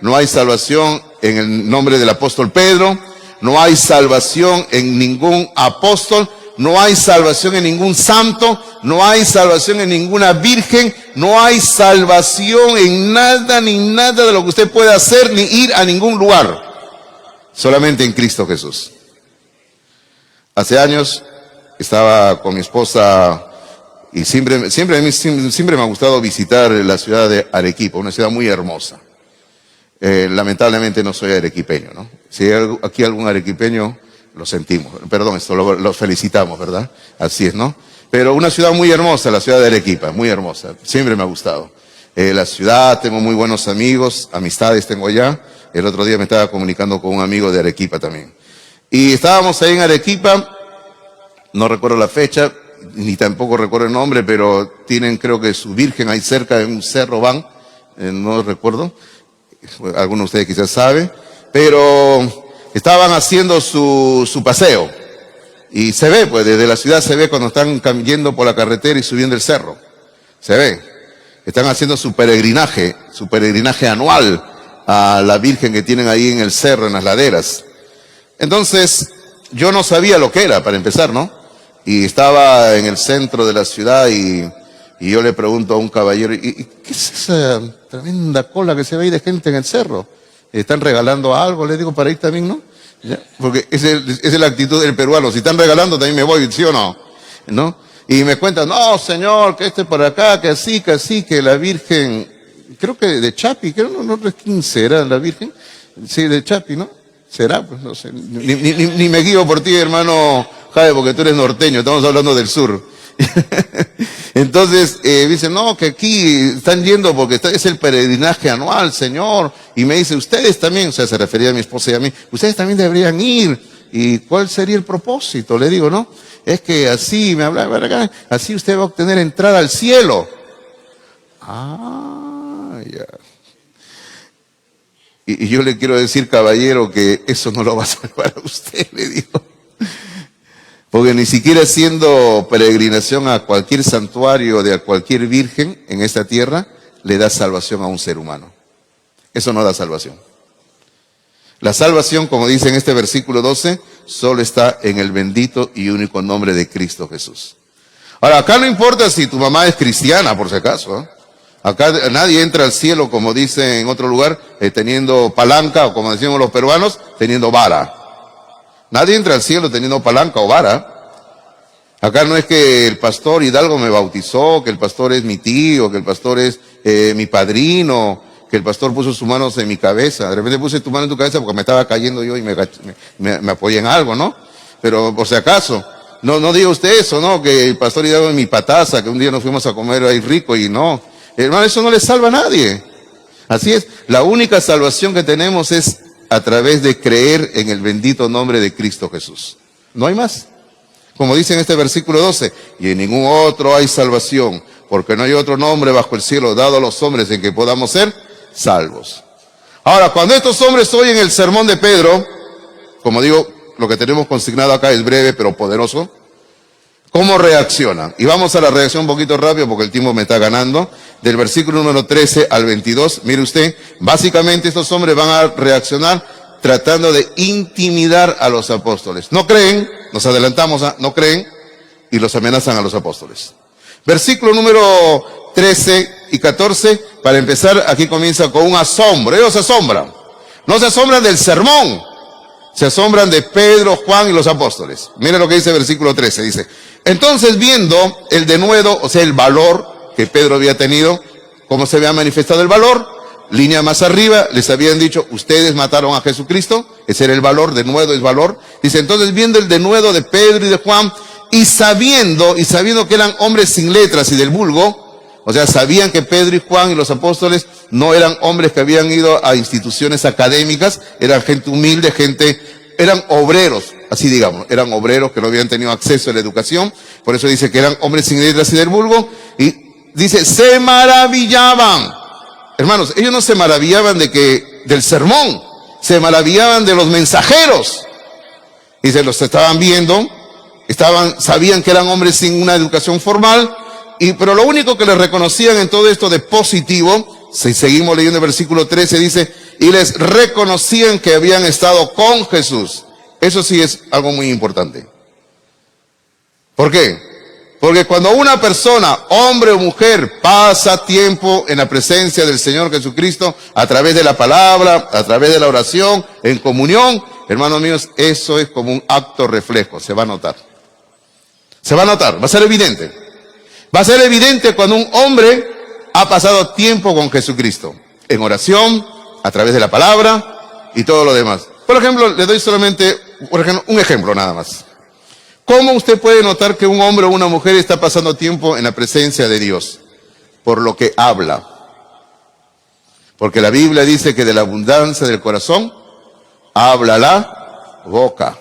no hay salvación en el nombre del apóstol Pedro, no hay salvación en ningún apóstol, no hay salvación en ningún santo, no hay salvación en ninguna virgen, no hay salvación en nada ni nada de lo que usted pueda hacer ni ir a ningún lugar, solamente en Cristo Jesús. Hace años estaba con mi esposa y siempre me ha gustado visitar la ciudad de Arequipa, una ciudad muy hermosa. Lamentablemente no soy arequipeño, ¿no? Si hay aquí algún arequipeño, lo sentimos. Perdón, esto los felicitamos, ¿verdad? Así es, ¿no? Pero una ciudad muy hermosa, la ciudad de Arequipa, muy hermosa. Siempre me ha gustado. La ciudad, tengo muy buenos amigos, amistades tengo allá. El otro día me estaba comunicando con un amigo de Arequipa también. Y estábamos ahí en Arequipa, no recuerdo la fecha, ni tampoco recuerdo el nombre, pero tienen, creo que su virgen ahí cerca de un cerro van, no recuerdo, alguno de ustedes quizás sabe, pero estaban haciendo su paseo, y se ve, pues desde la ciudad se ve cuando están yendo por la carretera y subiendo el cerro, se ve, están haciendo su peregrinaje anual a la virgen que tienen ahí en el cerro, en las laderas. Entonces, yo no sabía lo que era, para empezar, ¿no? Y estaba en el centro de la ciudad y yo le pregunto a un caballero, ¿y qué es esa tremenda cola que se ve ahí de gente en el cerro? ¿Están regalando algo? Le digo, para ir también, ¿no? ¿Ya? Porque esa es la actitud del peruano. Si están regalando, también me voy, ¿sí o no? ¿No? Y me cuentan, no, señor, que este por acá, que así, que la Virgen, creo que de Chapi, creo, no quién será la Virgen. Sí, de Chapi, ¿no? Será, pues no sé. Ni me guío por ti, hermano Jaime, porque tú eres norteño, estamos hablando del sur. Entonces, dicen, no, que aquí están yendo porque es el peregrinaje anual, señor. Y me dice, ustedes también, o sea, se refería a mi esposa y a mí, ustedes también deberían ir. ¿Y cuál sería el propósito? Le digo, no, es que así, me hablaba acá, así usted va a obtener entrada al cielo. Ah, ya. Y yo le quiero decir, caballero, que eso no lo va a salvar a usted, le digo. Porque ni siquiera haciendo peregrinación a cualquier santuario de a cualquier virgen en esta tierra, le da salvación a un ser humano. Eso no da salvación. La salvación, como dice en este versículo 12, solo está en el bendito y único nombre de Cristo Jesús. Ahora, acá no importa si tu mamá es cristiana, por si acaso, ¿eh? Acá nadie entra al cielo, como dice en otro lugar, teniendo palanca, o como decimos los peruanos, teniendo vara. Nadie entra al cielo teniendo palanca o vara. Acá no es que el pastor Hidalgo me bautizó, que el pastor es mi tío, que el pastor es mi padrino, que el pastor puso sus manos en mi cabeza. De repente puse tu mano en tu cabeza porque me estaba cayendo yo y me apoyé en algo, ¿no? Pero por si acaso, no diga usted eso, ¿no? Que el pastor Hidalgo es mi pataza, que un día nos fuimos a comer ahí rico y no. Hermano, eso no le salva a nadie. Así es, la única salvación que tenemos es a través de creer en el bendito nombre de Cristo Jesús. No hay más. Como dice en este versículo 12, y en ningún otro hay salvación, porque no hay otro nombre bajo el cielo dado a los hombres en que podamos ser salvos. Ahora, cuando estos hombres oyen el sermón de Pedro, como digo, lo que tenemos consignado acá es breve pero poderoso, ¿cómo reaccionan? Y vamos a la reacción un poquito rápido porque el tiempo me está ganando. Del versículo número 13 al 22, mire usted, básicamente estos hombres van a reaccionar tratando de intimidar a los apóstoles. No creen, nos adelantamos a no creen, y los amenazan a los apóstoles. Versículo número 13 y 14, para empezar, aquí comienza con un asombro. Ellos se asombran. No se asombran del sermón, se asombran de Pedro, Juan y los apóstoles. Mire lo que dice el versículo 13, dice: entonces viendo el denuedo, o sea el valor que Pedro había tenido, cómo se había manifestado el valor, línea más arriba, les habían dicho, ustedes mataron a Jesucristo, ese era el valor, denuedo es valor. Dice, entonces viendo el denuedo de Pedro y de Juan, y sabiendo que eran hombres sin letras y del vulgo, o sea, sabían que Pedro y Juan y los apóstoles no eran hombres que habían ido a instituciones académicas, eran gente humilde, eran obreros, así digamos, eran obreros que no habían tenido acceso a la educación, por eso dice que eran hombres sin letras y del vulgo, y dice, se maravillaban. Hermanos, ellos no se maravillaban del sermón, se maravillaban de los mensajeros. Y se los estaban viendo, sabían que eran hombres sin una educación formal, pero lo único que les reconocían en todo esto de positivo, si seguimos leyendo el versículo 13, dice, y les reconocían que habían estado con Jesús. Eso sí es algo muy importante. ¿Por qué? Porque cuando una persona, hombre o mujer, pasa tiempo en la presencia del Señor Jesucristo, a través de la palabra, a través de la oración, en comunión, hermanos míos, eso es como un acto reflejo, se va a notar. Se va a notar, va a ser evidente. Va a ser evidente cuando un hombre ha pasado tiempo con Jesucristo, en oración, a través de la palabra y todo lo demás. Por ejemplo, le doy solamente un ejemplo nada más. ¿Cómo usted puede notar que un hombre o una mujer está pasando tiempo en la presencia de Dios? Por lo que habla. Porque la Biblia dice que de la abundancia del corazón habla la boca.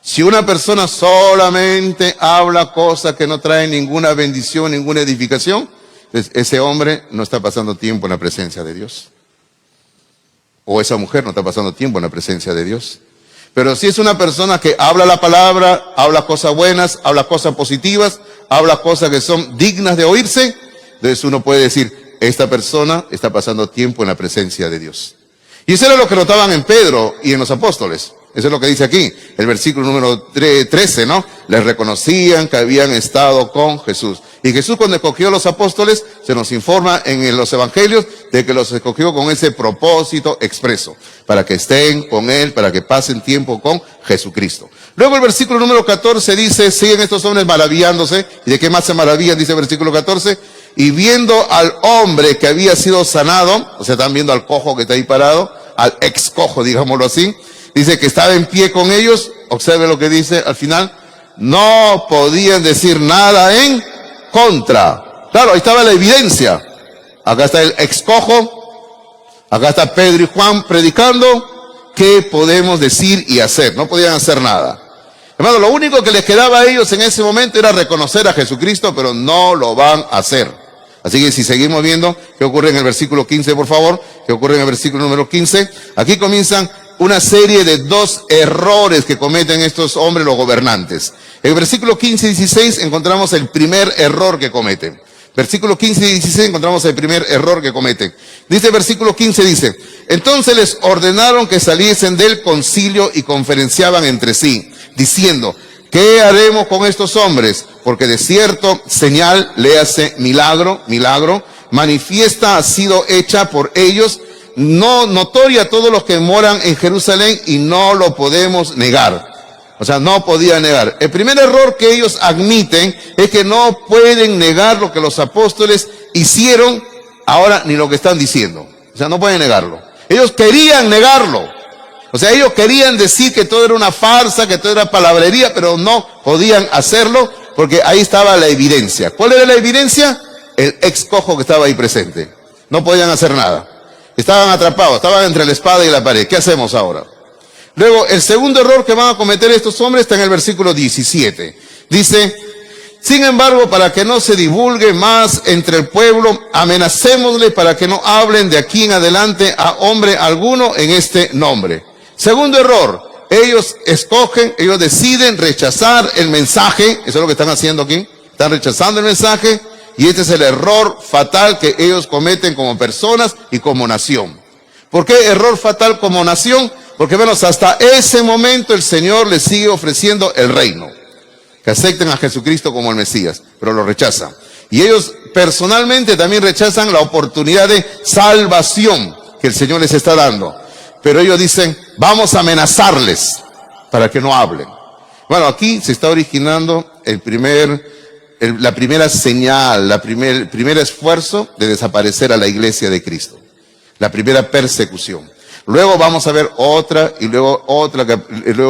Si una persona solamente habla cosas que no traen ninguna bendición, ninguna edificación, pues ese hombre no está pasando tiempo en la presencia de Dios. O esa mujer no está pasando tiempo en la presencia de Dios. Pero si es una persona que habla la palabra, habla cosas buenas, habla cosas positivas, habla cosas que son dignas de oírse, entonces uno puede decir, esta persona está pasando tiempo en la presencia de Dios. Y eso era lo que notaban en Pedro y en los apóstoles. Eso es lo que dice aquí, el versículo número 13, ¿no? Les reconocían que habían estado con Jesús. Y Jesús, cuando escogió a los apóstoles, se nos informa en los evangelios de que los escogió con ese propósito expreso, para que estén con Él, para que pasen tiempo con Jesucristo. Luego el versículo número 14 dice, siguen estos hombres maravillándose. ¿Y de qué más se maravillan? Dice el versículo 14. Y viendo al hombre que había sido sanado, o sea, están viendo al cojo que está ahí parado, al ex cojo, digámoslo así, dice que estaba en pie con ellos. Observe lo que dice al final, no podían decir nada en contra. Claro, ahí estaba la evidencia. Acá está el ex cojo, acá está Pedro y Juan predicando. ¿Qué podemos decir y hacer? No podían hacer nada. Hermano, lo único que les quedaba a ellos en ese momento era reconocer a Jesucristo, pero no lo van a hacer. Así que si seguimos viendo qué ocurre en el versículo 15, por favor, qué ocurre en el versículo número 15, aquí comienzan una serie de 2 errores que cometen estos hombres, los gobernantes. En el versículo 15 y 16 encontramos el primer error que cometen. Versículo 15 y 16 encontramos el primer error que cometen. Dice el versículo 15, dice, entonces les ordenaron que saliesen del concilio y conferenciaban entre sí, diciendo, ¿qué haremos con estos hombres? Porque de cierto señal, léase milagro, manifiesta ha sido hecha por ellos, no notoria a todos los que moran en Jerusalén y no lo podemos negar. O sea, no podía negar. El primer error que ellos admiten es que no pueden negar lo que los apóstoles hicieron ahora ni lo que están diciendo. O sea, no pueden negarlo. Ellos querían negarlo. O sea, ellos querían decir que todo era una farsa, que todo era palabrería, pero no podían hacerlo porque ahí estaba la evidencia. ¿Cuál era la evidencia? El ex cojo que estaba ahí presente. No podían hacer nada. Estaban atrapados, estaban entre la espada y la pared. ¿Qué hacemos ahora? Luego, el segundo error que van a cometer estos hombres está en el versículo 17. Dice, sin embargo, para que no se divulgue más entre el pueblo, amenacémosle para que no hablen de aquí en adelante a hombre alguno en este nombre. Segundo error, ellos deciden rechazar el mensaje, eso es lo que están haciendo aquí, están rechazando el mensaje, y este es el error fatal que ellos cometen como personas y como nación. ¿Por qué error fatal como nación? Porque bueno, hasta ese momento el Señor les sigue ofreciendo el reino. Que acepten a Jesucristo como el Mesías, pero lo rechazan. Y ellos personalmente también rechazan la oportunidad de salvación que el Señor les está dando. Pero ellos dicen, vamos a amenazarles para que no hablen. Bueno, aquí se está originando la primera señal, el primer esfuerzo de desaparecer a la iglesia de Cristo. La primera persecución. Luego vamos a ver otra, y luego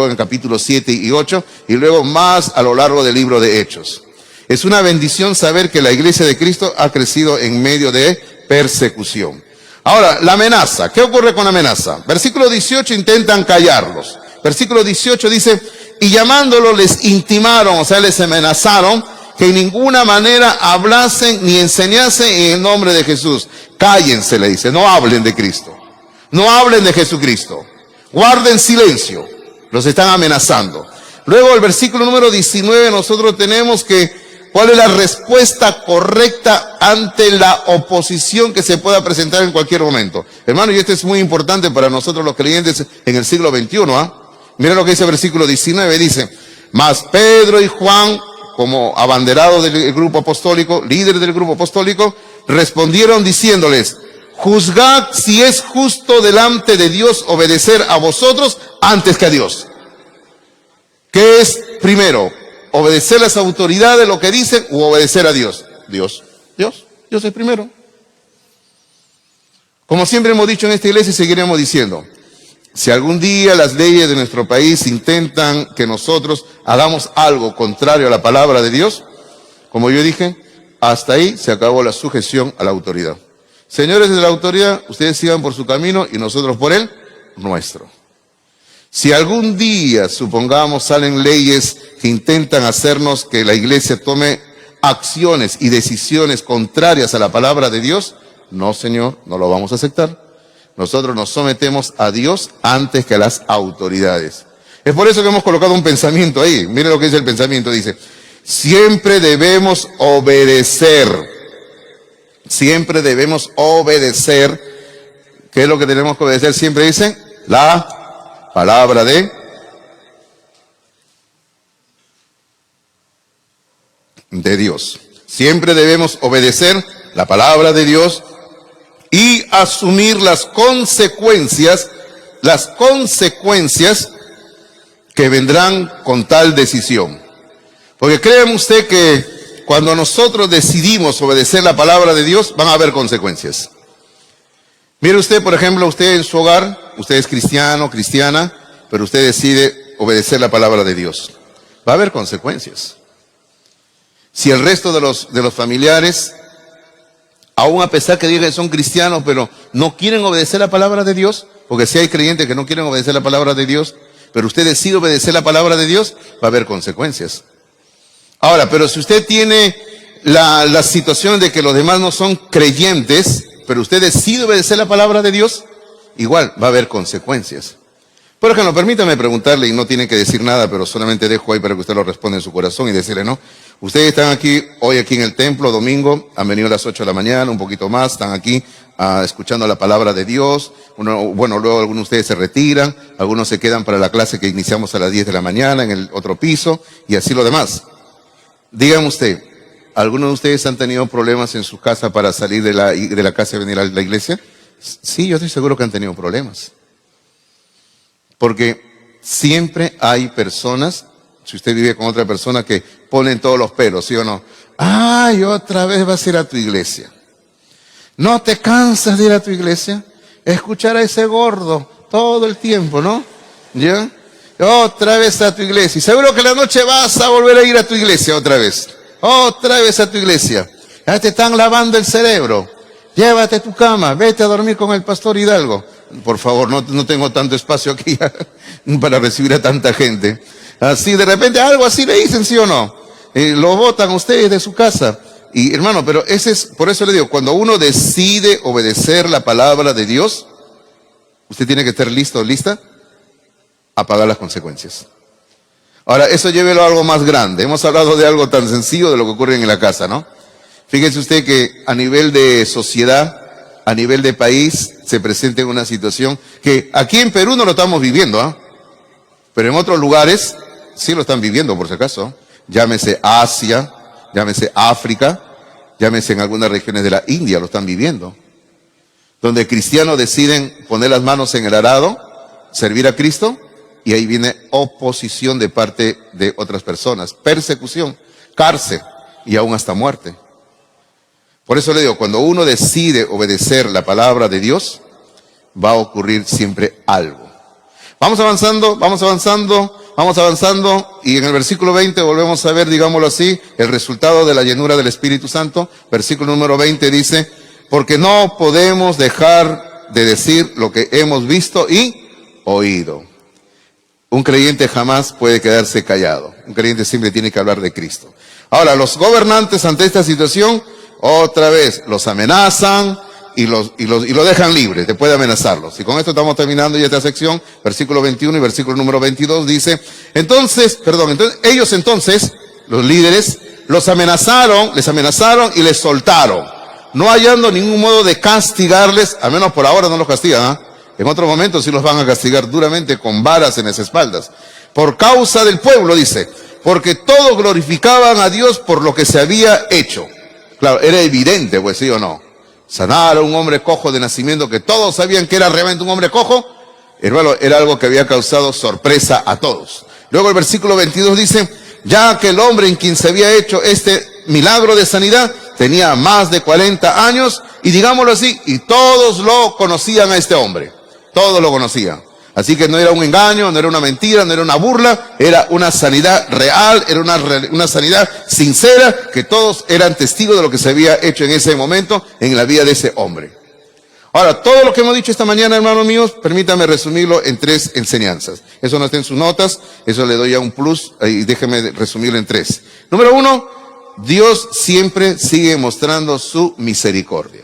en el capítulo 7 y 8, y luego más a lo largo del libro de Hechos. Es una bendición saber que la iglesia de Cristo ha crecido en medio de persecución. Ahora, la amenaza. ¿Qué ocurre con la amenaza? Versículo 18, intentan callarlos. Versículo 18 dice, y llamándolos les intimaron, o sea, les amenazaron, que en ninguna manera hablasen ni enseñasen en el nombre de Jesús. Cállense, le dice, no hablen de Cristo. No hablen de Jesucristo. Guarden silencio. Los están amenazando. Luego el versículo número 19 nosotros tenemos ¿cuál es la respuesta correcta ante la oposición que se pueda presentar en cualquier momento? Hermano, y esto es muy importante para nosotros los creyentes en el siglo XXI. Mira lo que dice el versículo 19. Dice, mas Pedro y Juan, como abanderados del grupo apostólico, líderes del grupo apostólico, respondieron diciéndoles, juzgad si es justo delante de Dios obedecer a vosotros antes que a Dios. ¿Qué es primero? ¿Obedecer las autoridades lo que dicen o obedecer a Dios? Dios es primero. Como siempre hemos dicho en esta iglesia y seguiremos diciendo, si algún día las leyes de nuestro país intentan que nosotros hagamos algo contrario a la palabra de Dios, como yo dije, hasta ahí se acabó la sujeción a la autoridad. Señores de la autoridad, ustedes sigan por su camino y nosotros por el nuestro. Si algún día, supongamos, salen leyes que intentan hacernos que la iglesia tome acciones y decisiones contrarias a la palabra de Dios, no, Señor, no lo vamos a aceptar. Nosotros nos sometemos a Dios antes que a las autoridades. Es por eso que hemos colocado un pensamiento ahí. Mire lo que dice el pensamiento, dice, siempre debemos obedecer. Siempre debemos obedecer. ¿Qué es lo que tenemos que obedecer? Siempre dice la palabra de Dios. Siempre debemos obedecer la palabra de Dios y asumir las consecuencias que vendrán con tal decisión. Porque créame usted que cuando nosotros decidimos obedecer la palabra de Dios, van a haber consecuencias. Mire usted, por ejemplo, usted en su hogar, usted es cristiano, cristiana, pero usted decide obedecer la palabra de Dios. Va a haber consecuencias. Si el resto de los familiares, aún a pesar que digan que son cristianos, pero no quieren obedecer la palabra de Dios, porque si hay creyentes que no quieren obedecer la palabra de Dios, pero usted decide obedecer la palabra de Dios, va a haber consecuencias. Ahora, pero si usted tiene la situación de que los demás no son creyentes, pero usted decide obedecer la palabra de Dios, igual va a haber consecuencias. Por ejemplo, permítame preguntarle, y no tiene que decir nada, pero solamente dejo ahí para que usted lo responda en su corazón y decirle, no, ustedes están aquí, hoy aquí en el templo, domingo, han venido a las 8 de la mañana, un poquito más, están aquí escuchando la palabra de Dios. Bueno, luego algunos de ustedes se retiran, algunos se quedan para la clase que iniciamos a las 10 de la mañana en el otro piso, y así lo demás. Dígame usted, ¿algunos de ustedes han tenido problemas en su casa para salir de la casa y venir a la iglesia? Sí, yo estoy seguro que han tenido problemas. Porque siempre hay personas, si usted vive con otra persona, que ponen todos los pelos, ¿sí o no? Ay, otra vez vas a ir a tu iglesia. ¿No te cansas de ir a tu iglesia? Escuchar a ese gordo todo el tiempo, ¿no? ¿Ya? Otra vez a tu iglesia. Y seguro que la noche vas a volver a ir a tu iglesia otra vez. Otra vez a tu iglesia. Ya te están lavando el cerebro. Llévate tu cama, vete a dormir con el pastor Hidalgo. Por favor, no tengo tanto espacio aquí para recibir a tanta gente. Así de repente algo así le dicen, ¿sí o no? Lo botan ustedes de su casa. Y hermano, pero por eso le digo, cuando uno decide obedecer la palabra de Dios, usted tiene que estar listo o lista a pagar las consecuencias. Ahora, eso llévelo a algo más grande. Hemos hablado de algo tan sencillo de lo que ocurre en la casa, ¿no? Fíjese usted que a nivel de sociedad, a nivel de país, se presenta una situación que aquí en Perú no lo estamos viviendo, ¿ah? Pero en otros lugares sí lo están viviendo, por si acaso. Llámese Asia, llámese África, llámese en algunas regiones de la India, lo están viviendo. Donde cristianos deciden poner las manos en el arado, servir a Cristo, y ahí viene oposición de parte de otras personas, persecución, cárcel y aún hasta muerte. Por eso le digo, cuando uno decide obedecer la palabra de Dios, va a ocurrir siempre algo. Vamos avanzando, y en el versículo 20 volvemos a ver, digámoslo así, el resultado de la llenura del Espíritu Santo. Versículo número 20 dice, porque no podemos dejar de decir lo que hemos visto y oído. Un creyente jamás puede quedarse callado. Un creyente siempre tiene que hablar de Cristo. Ahora, los gobernantes ante esta situación, otra vez, los amenazan y lo dejan libre, después de amenazarlos. Y con esto estamos terminando ya esta sección, versículo 21 y versículo número 22 dice, ellos, los líderes, les amenazaron y les soltaron, no hallando ningún modo de castigarles, al menos por ahora no los castigan, ¿eh? En otro momento sí los van a castigar duramente con varas en las espaldas. Por causa del pueblo, dice, porque todos glorificaban a Dios por lo que se había hecho. Claro, era evidente, pues sí o no. Sanar a un hombre cojo de nacimiento que todos sabían que era realmente un hombre cojo, hermano, era algo que había causado sorpresa a todos. Luego el versículo 22 dice, ya que el hombre en quien se había hecho este milagro de sanidad tenía más de 40 años, y digámoslo así, y todos lo conocían a este hombre. Todos lo conocían. Así que no era un engaño, no era una mentira, no era una burla, era una sanidad real, era una sanidad sincera, que todos eran testigos de lo que se había hecho en ese momento en la vida de ese hombre. Ahora, todo lo que hemos dicho esta mañana, hermanos míos, permítame resumirlo en 3 enseñanzas. Eso no está en sus notas, eso le doy ya un plus, y déjeme resumirlo en 3. Número 1, Dios siempre sigue mostrando su misericordia.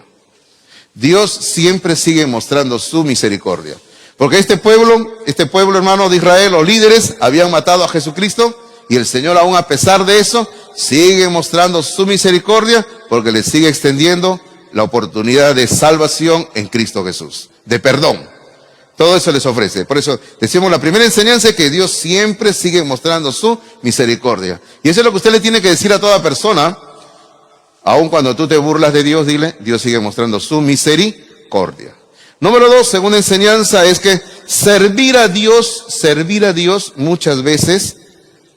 Dios siempre sigue mostrando su misericordia. Porque este pueblo, hermano de Israel, los líderes, habían matado a Jesucristo, y el Señor, aún a pesar de eso, sigue mostrando su misericordia, porque le sigue extendiendo la oportunidad de salvación en Cristo Jesús, de perdón. Todo eso les ofrece. Por eso decimos la primera enseñanza es que Dios siempre sigue mostrando su misericordia. Y eso es lo que usted le tiene que decir a toda persona. Aun cuando tú te burlas de Dios, dile, Dios sigue mostrando su misericordia. Número 2, segunda enseñanza, es que servir a Dios muchas veces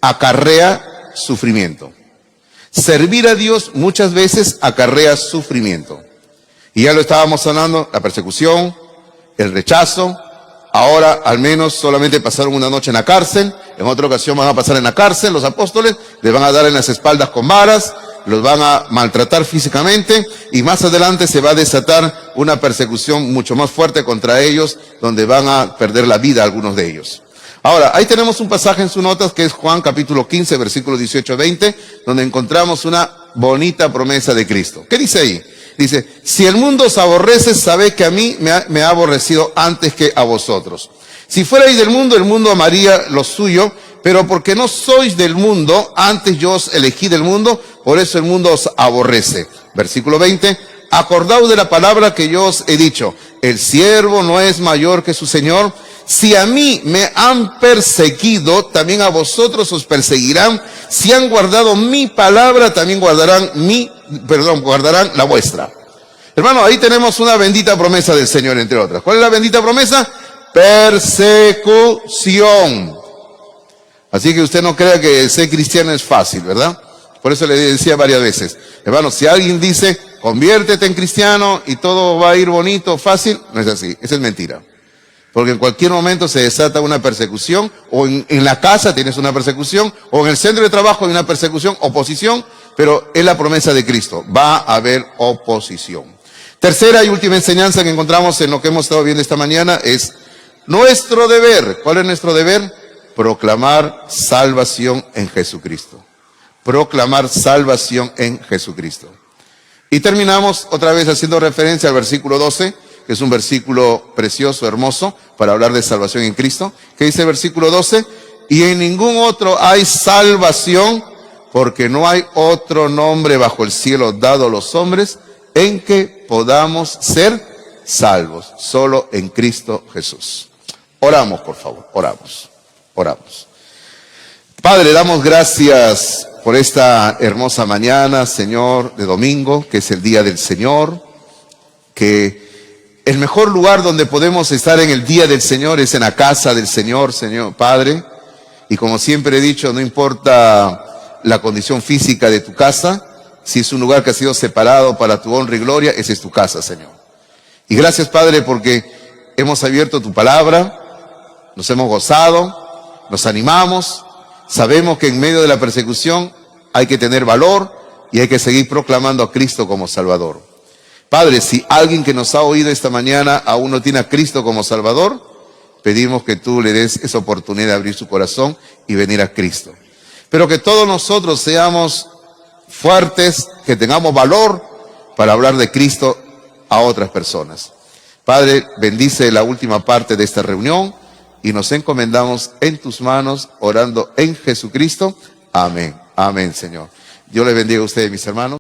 acarrea sufrimiento. Servir a Dios muchas veces acarrea sufrimiento. Y ya lo estábamos hablando, la persecución, el rechazo. Ahora al menos solamente pasaron una noche en la cárcel, en otra ocasión van a pasar en la cárcel, los apóstoles les van a dar en las espaldas con varas, los van a maltratar físicamente, y más adelante se va a desatar una persecución mucho más fuerte contra ellos, donde van a perder la vida algunos de ellos. Ahora, ahí tenemos un pasaje en sus notas que es Juan capítulo 15, versículos 18-20, donde encontramos una bonita promesa de Cristo. ¿Qué dice ahí? Dice, si el mundo os aborrece, sabed que a mí me ha aborrecido antes que a vosotros. Si fuerais del mundo, el mundo amaría lo suyo, pero porque no sois del mundo, antes yo os elegí del mundo, por eso el mundo os aborrece. Versículo 20, acordaos de la palabra que yo os he dicho, el siervo no es mayor que su señor. Si a mí me han perseguido, también a vosotros os perseguirán. Si han guardado mi palabra, también guardarán la vuestra. Hermano, ahí tenemos una bendita promesa del Señor, entre otras. ¿Cuál es la bendita promesa? Persecución. Así que usted no crea que ser cristiano es fácil, ¿verdad? Por eso le decía varias veces, hermano, si alguien dice, conviértete en cristiano y todo va a ir bonito, fácil, no es así, esa es mentira. Porque en cualquier momento se desata una persecución, o en la casa tienes una persecución, o en el centro de trabajo hay una persecución, oposición, pero es la promesa de Cristo, va a haber oposición. Tercera y última enseñanza que encontramos en lo que hemos estado viendo esta mañana es nuestro deber. ¿Cuál es nuestro deber? Proclamar salvación en Jesucristo. Proclamar salvación en Jesucristo. Y terminamos otra vez haciendo referencia al versículo 12, que es un versículo precioso, hermoso, para hablar de salvación en Cristo, que dice el versículo 12, y en ningún otro hay salvación, porque no hay otro nombre bajo el cielo dado a los hombres en que podamos ser salvos, solo en Cristo Jesús. Oramos, por favor, oramos. Padre, damos gracias por esta hermosa mañana, Señor, de domingo, que es el día del Señor, que el mejor lugar donde podemos estar en el día del Señor es en la casa del Señor, Señor Padre. Y como siempre he dicho, no importa la condición física de tu casa, si es un lugar que ha sido separado para tu honra y gloria, esa es tu casa, Señor. Y gracias, Padre, porque hemos abierto tu palabra, nos hemos gozado, nos animamos, sabemos que en medio de la persecución hay que tener valor y hay que seguir proclamando a Cristo como Salvador. Padre, si alguien que nos ha oído esta mañana aún no tiene a Cristo como Salvador, pedimos que tú le des esa oportunidad de abrir su corazón y venir a Cristo. Pero que todos nosotros seamos fuertes, que tengamos valor para hablar de Cristo a otras personas. Padre, bendice la última parte de esta reunión y nos encomendamos en tus manos, orando en Jesucristo. Amén. Amén, Señor. Dios les bendiga a ustedes, mis hermanos.